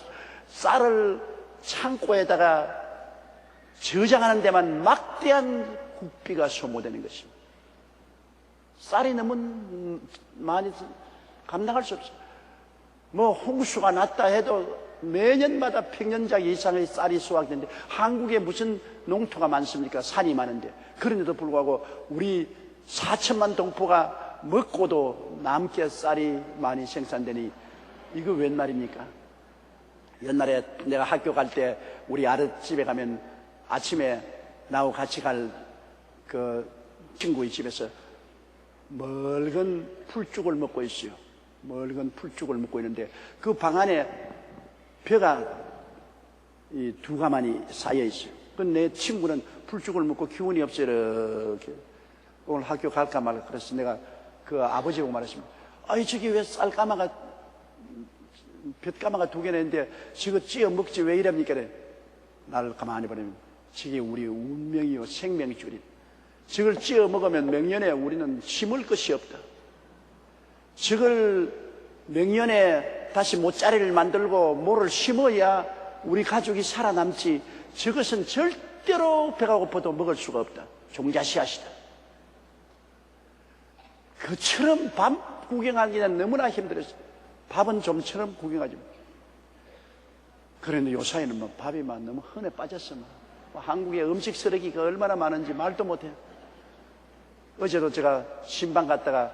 쌀을 창고에다가 저장하는 데만 막대한 국비가 소모되는 것입니다. 쌀이 너무 많이 감당할 수 없어요. 뭐 홍수가 났다 해도 매년마다 평년작 이상의 쌀이 수확되는데, 한국에 무슨 농토가 많습니까? 산이 많은데. 그런데도 불구하고 우리 4천만 동포가 먹고도 남게 쌀이 많이 생산되니 이거 웬 말입니까? 옛날에 내가 학교 갈 때 우리 아랫집에 가면 아침에 나하고 같이 갈 그 친구의 집에서 멀건 풀죽을 먹고 있어요. 멀건 풀죽을 먹고 있는데 그 방 안에 벼가 이 두 가마니 쌓여 있어요. 그 내 친구는 풀죽을 먹고 기운이 없어 이렇게 오늘 학교 갈까 말까. 그래서 내가 그 아버지하고 말했습니다. 아이 저기 왜 쌀가마가 볕가마가 두 개나 있는데 저거 찌어 먹지 왜 이랍니까? 나를 가만히 보내면 저게 우리 운명이요 생명줄이. 저걸 찌어 먹으면 명년에 우리는 심을 것이 없다. 저걸 명년에 다시 모짜리를 만들고 뭐를 심어야 우리 가족이 살아남지, 저것은 절대로 배가 고파도 먹을 수가 없다. 종자씨앗이다. 그처럼 밥 구경하기는 너무나 힘들었어요. 밥은 좀처럼 구경하지. 그런데 요사이는 뭐 밥이 막 너무 흔해 빠졌어. 한국의 음식 쓰레기가 얼마나 많은지 말도 못해요. 어제도 제가 신방 갔다가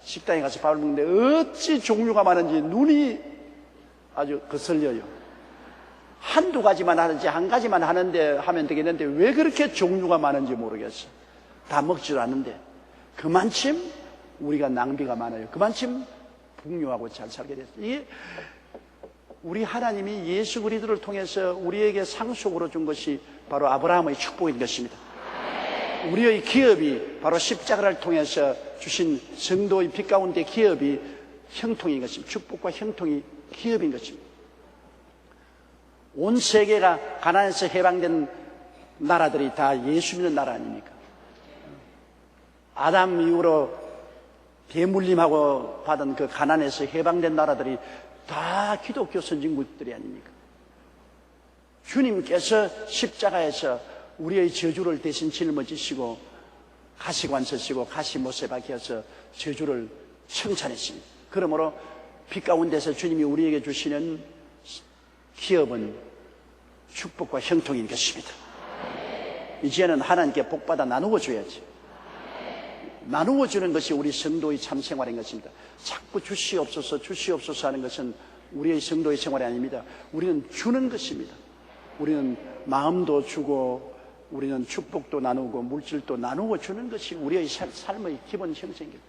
식당에 가서 밥을 먹는데 어찌 종류가 많은지 눈이 아주 거슬려요. 한두 가지만 하는지 한 가지만 하는데 하면 되겠는데 왜 그렇게 종류가 많은지 모르겠어. 다 먹지도 않는데 그만큼 우리가 낭비가 많아요. 그만큼 풍요하고 잘 살게 됐어요. 이게 우리 하나님이 예수 그리스도를 통해서 우리에게 상속으로 준 것이 바로 아브라함의 축복인 것입니다. 우리의 기업이 바로 십자가를 통해서 주신 성도의 빛 가운데 기업이 형통인 것입니다. 축복과 형통이 기업인 것입니다. 온 세계가 가난에서 해방된 나라들이 다 예수 믿는 나라 아닙니까? 아담 이후로 대물림하고 받은 그 가난에서 해방된 나라들이 다 기독교 선진국들이 아닙니까? 주님께서 십자가에서 우리의 저주를 대신 짊어지시고 가시관 쓰시고 가시못에 박혀서 저주를 청산했습니다. 그러므로 빛 가운데서 주님이 우리에게 주시는 기업은 축복과 형통인 것입니다. 이제는 하나님께 복받아 나누어 줘야지. 나누어 주는 것이 우리 성도의 참 생활인 것입니다. 자꾸 주시옵소서 주시옵소서 하는 것은 우리의 성도의 생활이 아닙니다. 우리는 주는 것입니다. 우리는 마음도 주고 우리는 축복도 나누고 물질도 나누어 주는 것이 우리의 삶의 기본 형성입니다.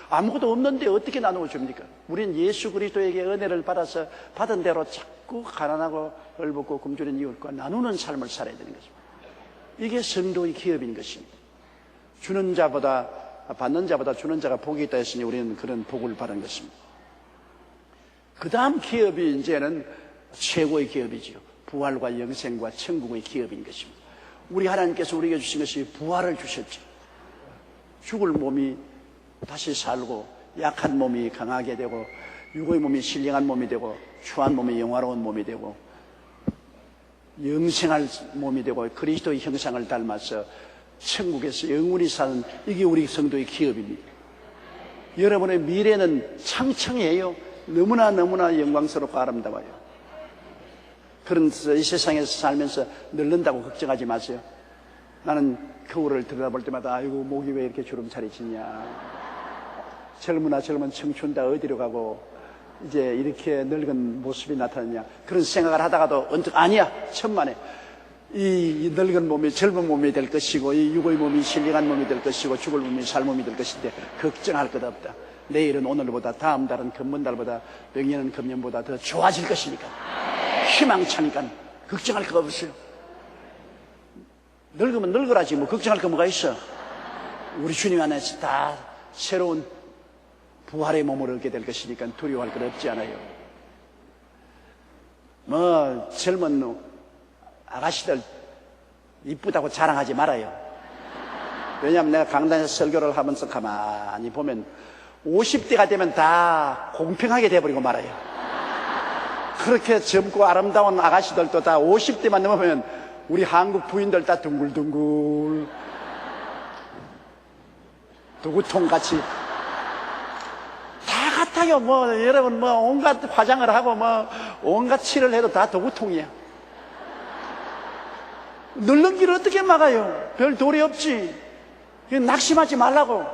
아무것도 없는데 어떻게 나누어 줍니까? 우리는 예수 그리스도에게 은혜를 받아서 받은 대로 자꾸 가난하고 헐벗고 굶주린 이웃과 나누는 삶을 살아야 되는 것입니다. 이게 성도의 기업인 것입니다. 주는 자보다 받는 자보다 주는 자가 복이 있다 했으니 우리는 그런 복을 받은 것입니다. 그 다음 기업이 이제는 최고의 기업이지요. 부활과 영생과 천국의 기업인 것입니다. 우리 하나님께서 우리에게 주신 것이 부활을 주셨죠. 죽을 몸이 다시 살고 약한 몸이 강하게 되고 육의 몸이 신령한 몸이 되고 추한 몸이 영화로운 몸이 되고 영생할 몸이 되고 그리스도의 형상을 닮아서 천국에서 영원히 사는 이게 우리 성도의 기업입니다. 여러분의 미래는 창창해요. 너무나 영광스럽고 아름다워요. 그래서 이 세상에서 살면서 늙는다고 걱정하지 마세요. 나는 거울을 들여다볼 때마다 아이고 목이 왜 이렇게 주름살이 찌냐, 젊은 청춘 다 어디로 가고 이제 이렇게 늙은 모습이 나타나냐, 그런 생각을 하다가도 언뜻 아니야, 천만에 이 늙은 몸이 젊은 몸이 될 것이고 이 육의 몸이 신령한 몸이 될 것이고 죽을 몸이 살 몸이 될 것인데 걱정할 것 없다. 내일은 오늘보다 다음 달은 금번달보다 명년은 금년보다 더 좋아질 것이니까 희망차니까 걱정할 거 없어요. 늙으면 늙으라지 뭐 걱정할 거 뭐가 있어. 우리 주님 안에서 다 새로운 부활의 몸을 얻게 될 것이니까 두려워할 것 없지 않아요. 뭐 젊은 아가씨들 이쁘다고 자랑하지 말아요. 왜냐하면 내가 강단에서 설교를 하면서 가만히 보면 50대가 되면 다 공평하게 돼버리고 말아요. 그렇게 젊고 아름다운 아가씨들도 다 50대만 넘으면 우리 한국 부인들 다 둥글둥글 두구통같이 다 같아요. 뭐 여러분 뭐 온갖 화장을 하고 뭐 온갖 칠을 해도 다 도구통이야. 늙는 길을 어떻게 막아요? 별 도리 없지. 낙심하지 말라고.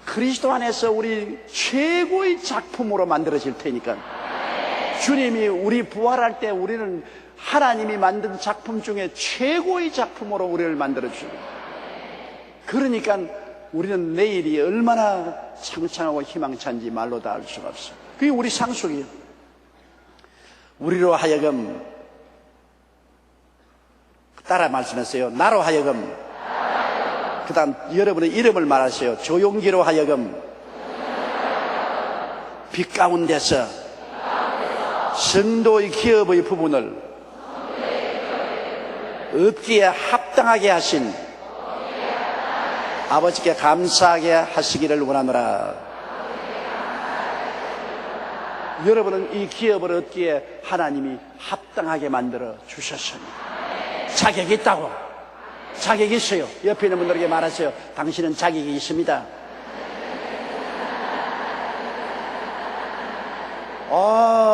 그리스도 안에서 우리 최고의 작품으로 만들어질 테니까. 주님이 우리 부활할 때 우리는 하나님이 만든 작품 중에 최고의 작품으로 우리를 만들어주고, 그러니까 우리는 내일이 얼마나 창창하고 희망찬지 말로 다 알 수가 없어요. 그게 우리 상속이에요. 우리로 하여금, 따라 말씀하세요. 나로 하여금, 그 다음 여러분의 이름을 말하세요. 조용기로 하여금 빛 가운데서 성도의 기업의 부분을 얻기에 합당하게 하신 아버지께 감사하게 하시기를 원하노라. 여러분은 이 기업을 얻기에 하나님이 합당하게 만들어 주셨습니다. 자격이 있다고. 자격이 있어요. 옆에 있는 분들에게 말하세요. 당신은 자격이 있습니다.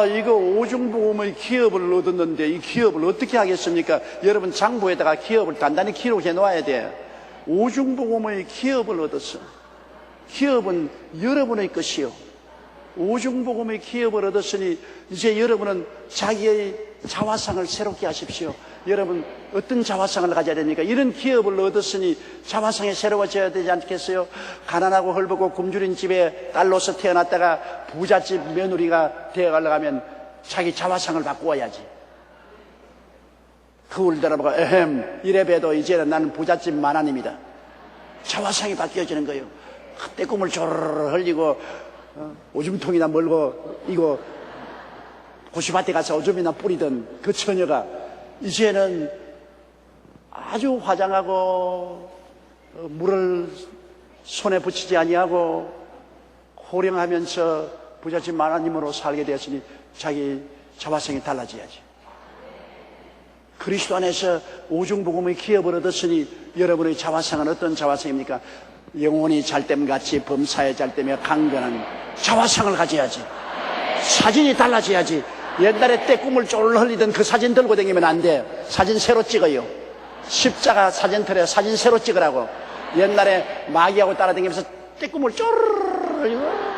이거 오중복음의 기업을 얻었는데 이 기업을 어떻게 하겠습니까? 여러분 장부에다가 기업을 단단히 기록해 놓아야 돼. 오중복음의 기업을 얻었어. 기업은 여러분의 것이요. 오중복음의 기업을 얻었으니 이제 여러분은 자기의 자화상을 새롭게 하십시오. 여러분 어떤 자화상을 가져야 됩니까? 이런 기업을 얻었으니 자화상이 새로워져야 되지 않겠어요? 가난하고 헐벗고 굶주린 집에 딸로서 태어났다가 부잣집 며느리가 되어가려고 하면 자기 자화상을 바꾸어야지. 거울 들어보고 이래 봬도 이제는 나는 부잣집 만안입니다. 자화상이 바뀌어지는 거예요. 그때 꿈을 조르르 흘리고 오줌통이나 멀고 이거 고시밭에 가서 오줌이나 뿌리던 그 처녀가 이제는 아주 화장하고 물을 손에 붙이지 아니하고 호령하면서 부잣집 하나님으로 살게 되었으니 자기 자화성이 달라져야지. 그리스도 안에서 오중복음의 기업을 얻었으니 여러분의 자화성은 어떤 자화성입니까? 영혼이 잘됨같이 범사에 잘되며 강건한 자화성을 가져야지. 사진이 달라져야지. 옛날에 때 꿈을 쫄 흘리던 그 사진 들고 다니면 안 돼. 사진 새로 찍어요. 십자가 사진틀에 사진 새로 찍으라고. 옛날에 마귀하고 따라다니면서 때 꿈을 쫄 흘리고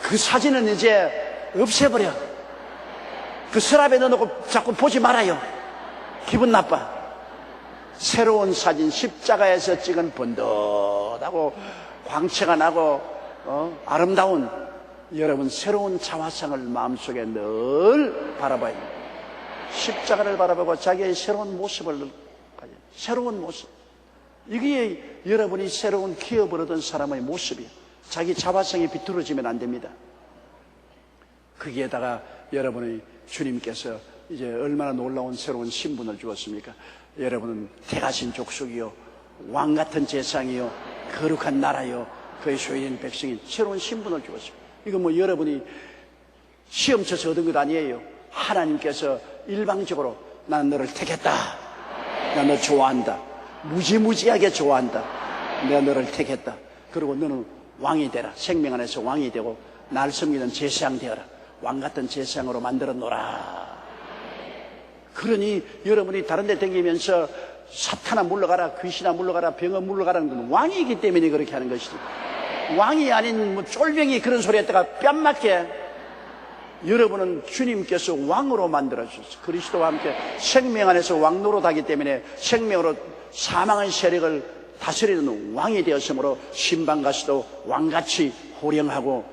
그 사진은 이제 없애버려. 그 서랍에 넣어놓고 자꾸 보지 말아요. 기분 나빠. 새로운 사진, 십자가에서 찍은 번듯하고 광채가 나고 아름다운 여러분 새로운 자화상을 마음속에 늘 바라봐야 돼요. 십자가를 바라보고 자기의 새로운 모습을 가져요. 새로운 모습. 이게 여러분이 새로운 기업을 얻은 사람의 모습이에요. 자기 자화성이 비뚤어지면 안 됩니다. 거기에다가 여러분의 주님께서 이제 얼마나 놀라운 새로운 신분을 주었습니까? 여러분은 태가신 족속이요, 왕같은 재상이요, 거룩한 나라요, 그의 소유인 백성인 새로운 신분을 주었습니다. 이거 뭐 여러분이 시험 쳐서 얻은 것 아니에요. 하나님께서 일방적으로 나는 너를 택했다. 내가 너 좋아한다. 무지무지하게 좋아한다. 내가 너를 택했다. 그리고 너는 왕이 되라. 생명 안에서 왕이 되고 날 섬기는 제사장 되어라. 왕같은 제사장으로 만들어 놓으라. 그러니 여러분이 다른 데 다니면서 사탄아 물러가라, 귀신아 물러가라, 병아 물러가라는 건 왕이기 때문에 그렇게 하는 것이지. 왕이 아닌 뭐 쫄병이 그런 소리 했다가 뺨 맞게. 여러분은 주님께서 왕으로 만들어주셨어요. 그리스도와 함께 생명 안에서 왕 노릇하기 때문에 생명으로 사망의 세력을 다스리는 왕이 되었으므로 신방가시도 왕같이 호령하고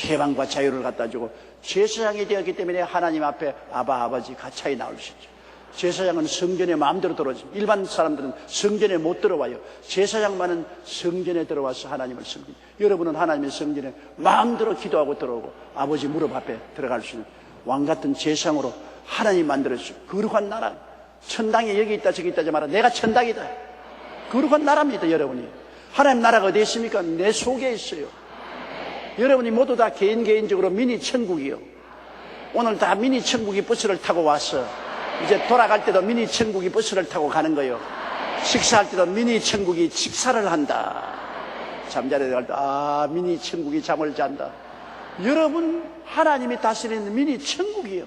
해방과 자유를 갖다 주고 제사장이 되었기 때문에 하나님 앞에 아바 아버지 가차이 나올 수 있죠. 제사장은 성전에 마음대로 들어오죠. 일반 사람들은 성전에 못 들어와요. 제사장만은 성전에 들어와서 하나님을 섬깁니다. 여러분은 하나님의 성전에 마음대로 기도하고 들어오고 아버지 무릎 앞에 들어갈 수 있는 왕같은 제사장으로 하나님 만들어주시고 거룩한 나라. 천당이 여기 있다 저기 있다지 마라. 내가 천당이다. 거룩한 나라입니다. 여러분이. 하나님 나라가 어디 있습니까? 내 속에 있어요. 여러분이 모두 다 개인적으로 미니 천국이요. 오늘 다 미니 천국이 버스를 타고 왔어. 이제 돌아갈 때도 미니 천국이 버스를 타고 가는 거예요. 식사할 때도 미니 천국이 식사를 한다. 잠자리에 갈 때 미니 천국이 잠을 잔다. 여러분 하나님이 다스리는 미니 천국이에요.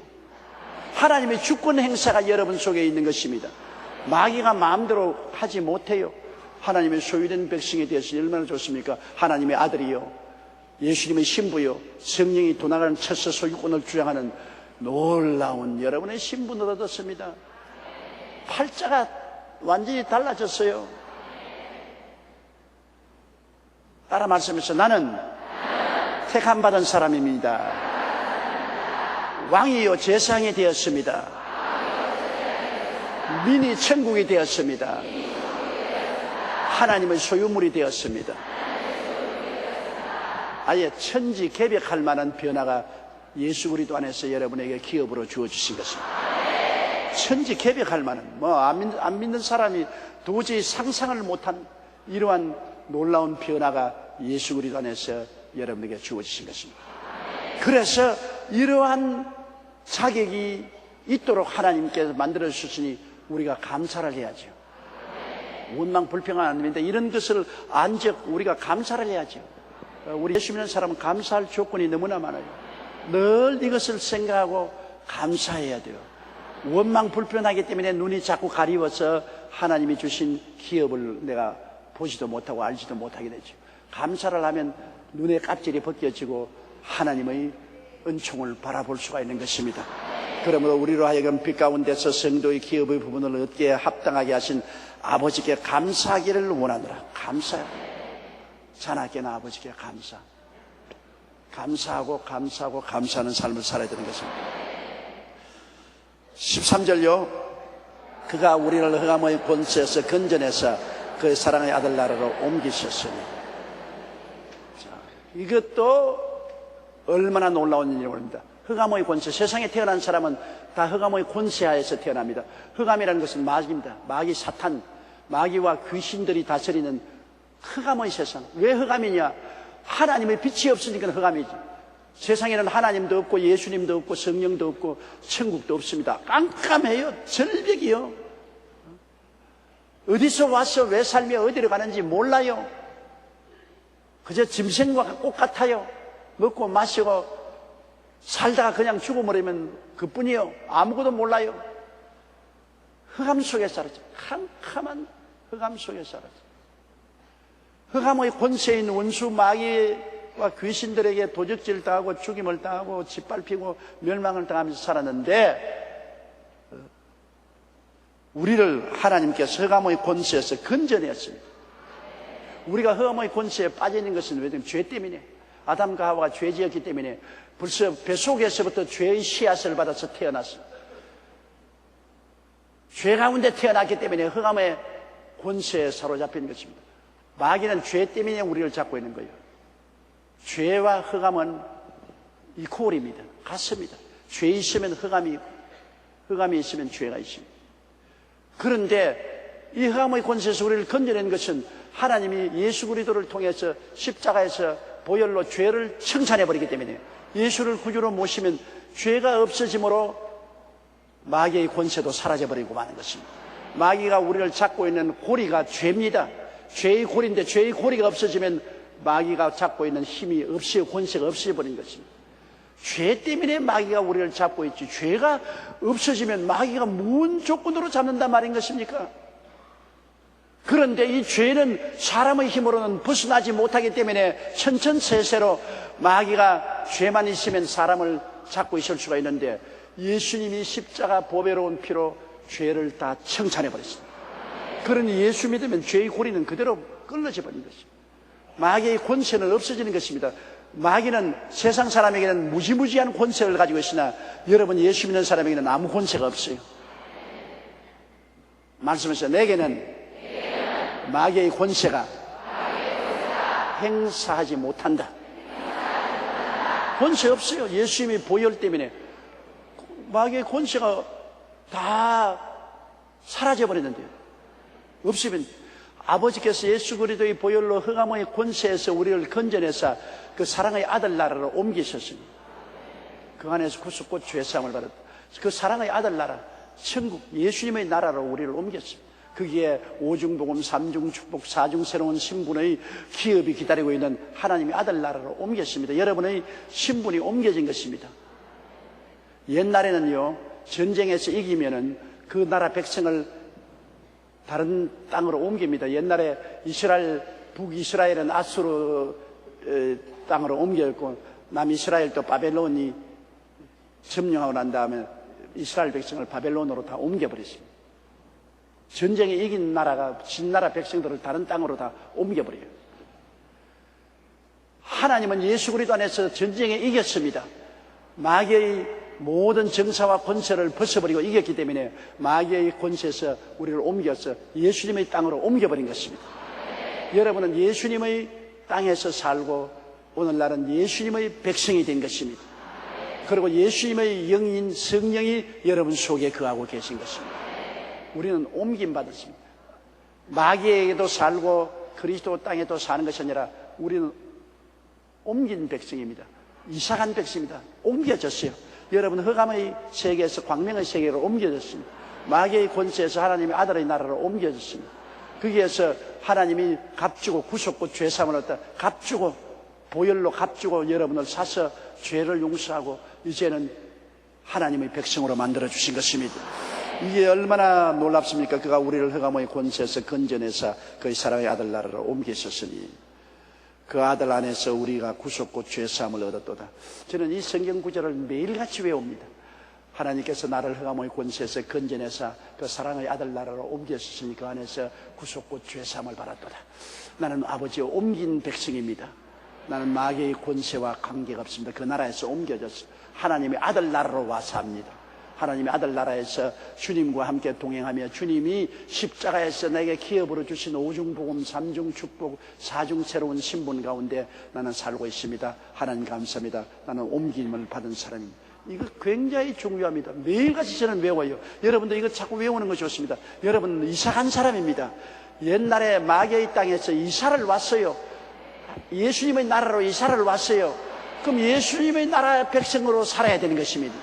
하나님의 주권 행사가 여러분 속에 있는 것입니다. 마귀가 마음대로 하지 못해요. 하나님의 소유된 백성이 되었으니 얼마나 좋습니까? 하나님의 아들이요, 예수님의 신부요, 성령이 도나가는 첫서 소유권을 주장하는 놀라운 여러분의 신분을 얻었습니다. 팔자가 완전히 달라졌어요. 따라 말씀해서 나는 택함받은 사람입니다. 왕이요 제사장이 되었습니다. 미니 천국이 되었습니다. 하나님의 소유물이 되었습니다. 아예 천지개벽할 만한 변화가 예수 그리스도 안에서 여러분에게 기업으로 주어주신 것입니다. 천지개벽할 만한, 안 믿는 사람이 도저히 상상을 못한 이러한 놀라운 변화가 예수 그리스도 안에서 여러분에게 주어주신 것입니다. 그래서 이러한 자격이 있도록 하나님께서 만들어주셨으니 우리가 감사를 해야죠. 원망 불평은 아닙니다. 이런 것을 안적 우리가 감사를 해야죠. 우리 예수 믿는 사람은 감사할 조건이 너무나 많아요. 늘 이것을 생각하고 감사해야 돼요. 원망 불편하기 때문에 눈이 자꾸 가리워서 하나님이 주신 기업을 내가 보지도 못하고 알지도 못하게 되죠. 감사를 하면 눈의 껍질이 벗겨지고 하나님의 은총을 바라볼 수가 있는 것입니다. 그러므로 우리로 하여금 빛 가운데서 성도의 기업의 부분을 얻게 합당하게 하신 아버지께 감사하기를 원하노라. 감사해요. 자나깨나 아버지께 감사하고 감사하는 삶을 살아야 되는 것입니다. 13절요. 그가 우리를 흑암의 권세에서 건져내서 그의 사랑의 아들 나라로 옮기셨으니. 자, 이것도 얼마나 놀라운 일이 모릅니다. 흑암의 권세, 세상에 태어난 사람은 다 흑암의 권세하에서 태어납니다. 흑암이라는 것은 마귀입니다. 마귀 사탄, 마귀와 귀신들이 다스리는 흑암의 세상. 왜 흑암이냐? 하나님의 빛이 없으니까 흑암이지. 세상에는 하나님도 없고 예수님도 없고 성령도 없고 천국도 없습니다. 깜깜해요. 절벽이요. 어디서 와서 왜 살며 어디로 가는지 몰라요. 그저 짐승과 꽃 같아요. 먹고 마시고 살다가 그냥 죽어버리면 그뿐이요. 아무것도 몰라요. 흑암 속에 살았죠. 캄캄한 흑암 속에 살았죠. 흑암의 권세에 있는 원수 마귀와 귀신들에게 도적질 당하고 죽임을 당하고 짓밟히고 멸망을 당하면서 살았는데, 우리를 하나님께서 흑암의 권세에서 건져냈습니다. 우리가 흑암의 권세에 빠져 있는 것은 왜냐하면 죄 때문에, 아담과 하와가 죄지었기 때문에 벌써 뱃속에서부터 죄의 씨앗을 받아서 태어났습니다. 죄 가운데 태어났기 때문에 흑암의 권세에 사로잡힌 것입니다. 마귀는 죄 때문에 우리를 잡고 있는 거예요. 죄와 흑암은 이퀄입니다. 같습니다. 죄 있으면 흑암이 있고 흑암이 있으면 죄가 있습니다. 그런데 이 흑암의 권세에서 우리를 건져낸 것은 하나님이 예수 그리스도를 통해서 십자가에서 보혈로 죄를 청산해버리기 때문에, 예수를 구주로 모시면 죄가 없어짐으로 마귀의 권세도 사라져버리고 마는 것입니다. 마귀가 우리를 잡고 있는 고리가 죄입니다. 죄의 고리인데, 죄의 고리가 없어지면 마귀가 잡고 있는 힘이 없이, 권세가 없어져버린 것입니다. 죄 때문에 마귀가 우리를 잡고 있지, 죄가 없어지면 마귀가 무슨 조건으로 잡는단 말인 것입니까? 그런데 이 죄는 사람의 힘으로는 벗어나지 못하기 때문에 천천세세로 마귀가 죄만 있으면 사람을 잡고 있을 수가 있는데, 예수님이 십자가 보배로운 피로 죄를 다 청산해버렸습니다. 그러니 예수 믿으면 죄의 고리는 그대로 끊어져 버린 것입니다. 마귀의 권세는 없어지는 것입니다. 마귀는 세상 사람에게는 무지무지한 권세를 가지고 있으나, 여러분 예수 믿는 사람에게는 아무 권세가 없어요. 말씀하세요. 내게는 마귀의 권세가 행사하지 못한다. 권세 없어요. 예수님이 보혈 때문에 마귀의 권세가 다 사라져버렸는데요. 없으면 아버지께서 예수 그리스도의 보혈로 흑암의 권세에서 우리를 건져내사 그 사랑의 아들 나라로 옮기셨습니다. 그 안에서 구속고 죄사함을 받았다. 그 사랑의 아들 나라, 천국 예수님의 나라로 우리를 옮겼습니다. 거기에 오중복음, 삼중축복, 사중 새로운 신분의 기업이 기다리고 있는 하나님의 아들 나라로 옮겼습니다. 여러분의 신분이 옮겨진 것입니다. 옛날에는요, 전쟁에서 이기면은 그 나라 백성을 다른 땅으로 옮깁니다. 옛날에 이스라엘, 북이스라엘은 아수르 땅으로 옮겼고, 남이스라엘도 바벨론이 점령하고 난 다음에 이스라엘 백성을 바벨론으로 다 옮겨버렸습니다. 전쟁에 이긴 나라가 진나라 백성들을 다른 땅으로 다 옮겨버려요. 하나님은 예수 그리스도 안에서 전쟁에 이겼습니다. 마귀의 모든 정사와 권세를 벗어버리고 이겼기 때문에 마귀의 권세에서 우리를 옮겨서 예수님의 땅으로 옮겨버린 것입니다. 여러분은 예수님의 땅에서 살고 오늘날은 예수님의 백성이 된 것입니다. 그리고 예수님의 영인 성령이 여러분 속에 거하고 계신 것입니다. 우리는 옮김 받았습니다. 마귀에게도 살고 그리스도 땅에도 사는 것이 아니라 우리는 옮긴 백성입니다. 이사간 백성입니다. 옮겨졌어요. 여러분 흑암의 세계에서 광명의 세계로 옮겨졌습니다. 마귀의 권세에서 하나님의 아들의 나라로 옮겨졌습니다. 거기에서 하나님이 값주고 구속고 죄사함을 얻다 값주고 보혈로 값주고 여러분을 사서 죄를 용서하고 이제는 하나님의 백성으로 만들어주신 것입니다. 이게 얼마나 놀랍습니까? 그가 우리를 흑암의 권세에서 건져내사 그의 사랑의 아들 나라로 옮기셨으니 그 아들 안에서 우리가 구속고 죄사함을 얻었도다. 저는 이 성경 구절을 매일같이 외웁니다. 하나님께서 나를 흑암의 권세에서 건져내사 그 사랑의 아들 나라로 옮기셨으니 그 안에서 구속고 죄사함을 받았도다. 나는 아버지의 옮긴 백성입니다. 나는 마귀의 권세와 관계가 없습니다. 그 나라에서 옮겨졌어. 하나님의 아들 나라로 와서 합니다. 하나님의 아들 나라에서 주님과 함께 동행하며 주님이 십자가에서 내게 기업으로 주신 오중복음, 삼중축복, 사중 새로운 신분 가운데 나는 살고 있습니다. 하나님 감사합니다. 나는 옮김을 받은 사람입니다. 이거 굉장히 중요합니다. 매일같이 저는 외워요. 여러분도 이거 자꾸 외우는 것이 좋습니다. 여러분은 이사간 사람입니다. 옛날에 마귀의 땅에서 이사를 왔어요. 예수님의 나라로 이사를 왔어요. 그럼 예수님의 나라의 백성으로 살아야 되는 것입니다.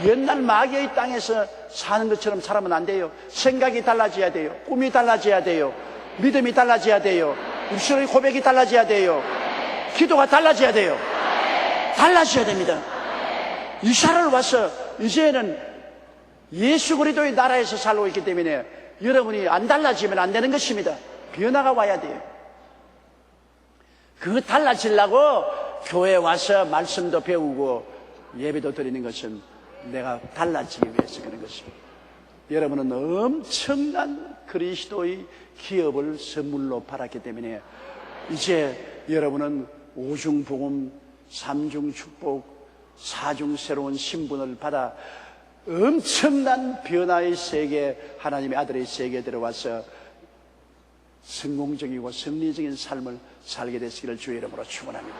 옛날 마귀의 땅에서 사는 것처럼 살면 안 돼요. 생각이 달라져야 돼요. 꿈이 달라져야 돼요. 믿음이 달라져야 돼요. 입술의 고백이 달라져야 돼요. 기도가 달라져야 돼요. 달라져야 됩니다. 이사를 와서 이제는 예수 그리스도의 나라에서 살고 있기 때문에 여러분이 안 달라지면 안 되는 것입니다. 변화가 와야 돼요. 그 달라지려고 교회에 와서 말씀도 배우고 예배도 드리는 것은 내가 달라지기 위해서 그런 것입니다. 여러분은 엄청난 그리스도의 기업을 선물로 받았기 때문에 이제 여러분은 오중복음, 삼중축복, 사중 새로운 신분을 받아 엄청난 변화의 세계, 하나님의 아들의 세계에 들어와서 성공적이고 승리적인 삶을 살게 되시기를 주의 이름으로 축원합니다.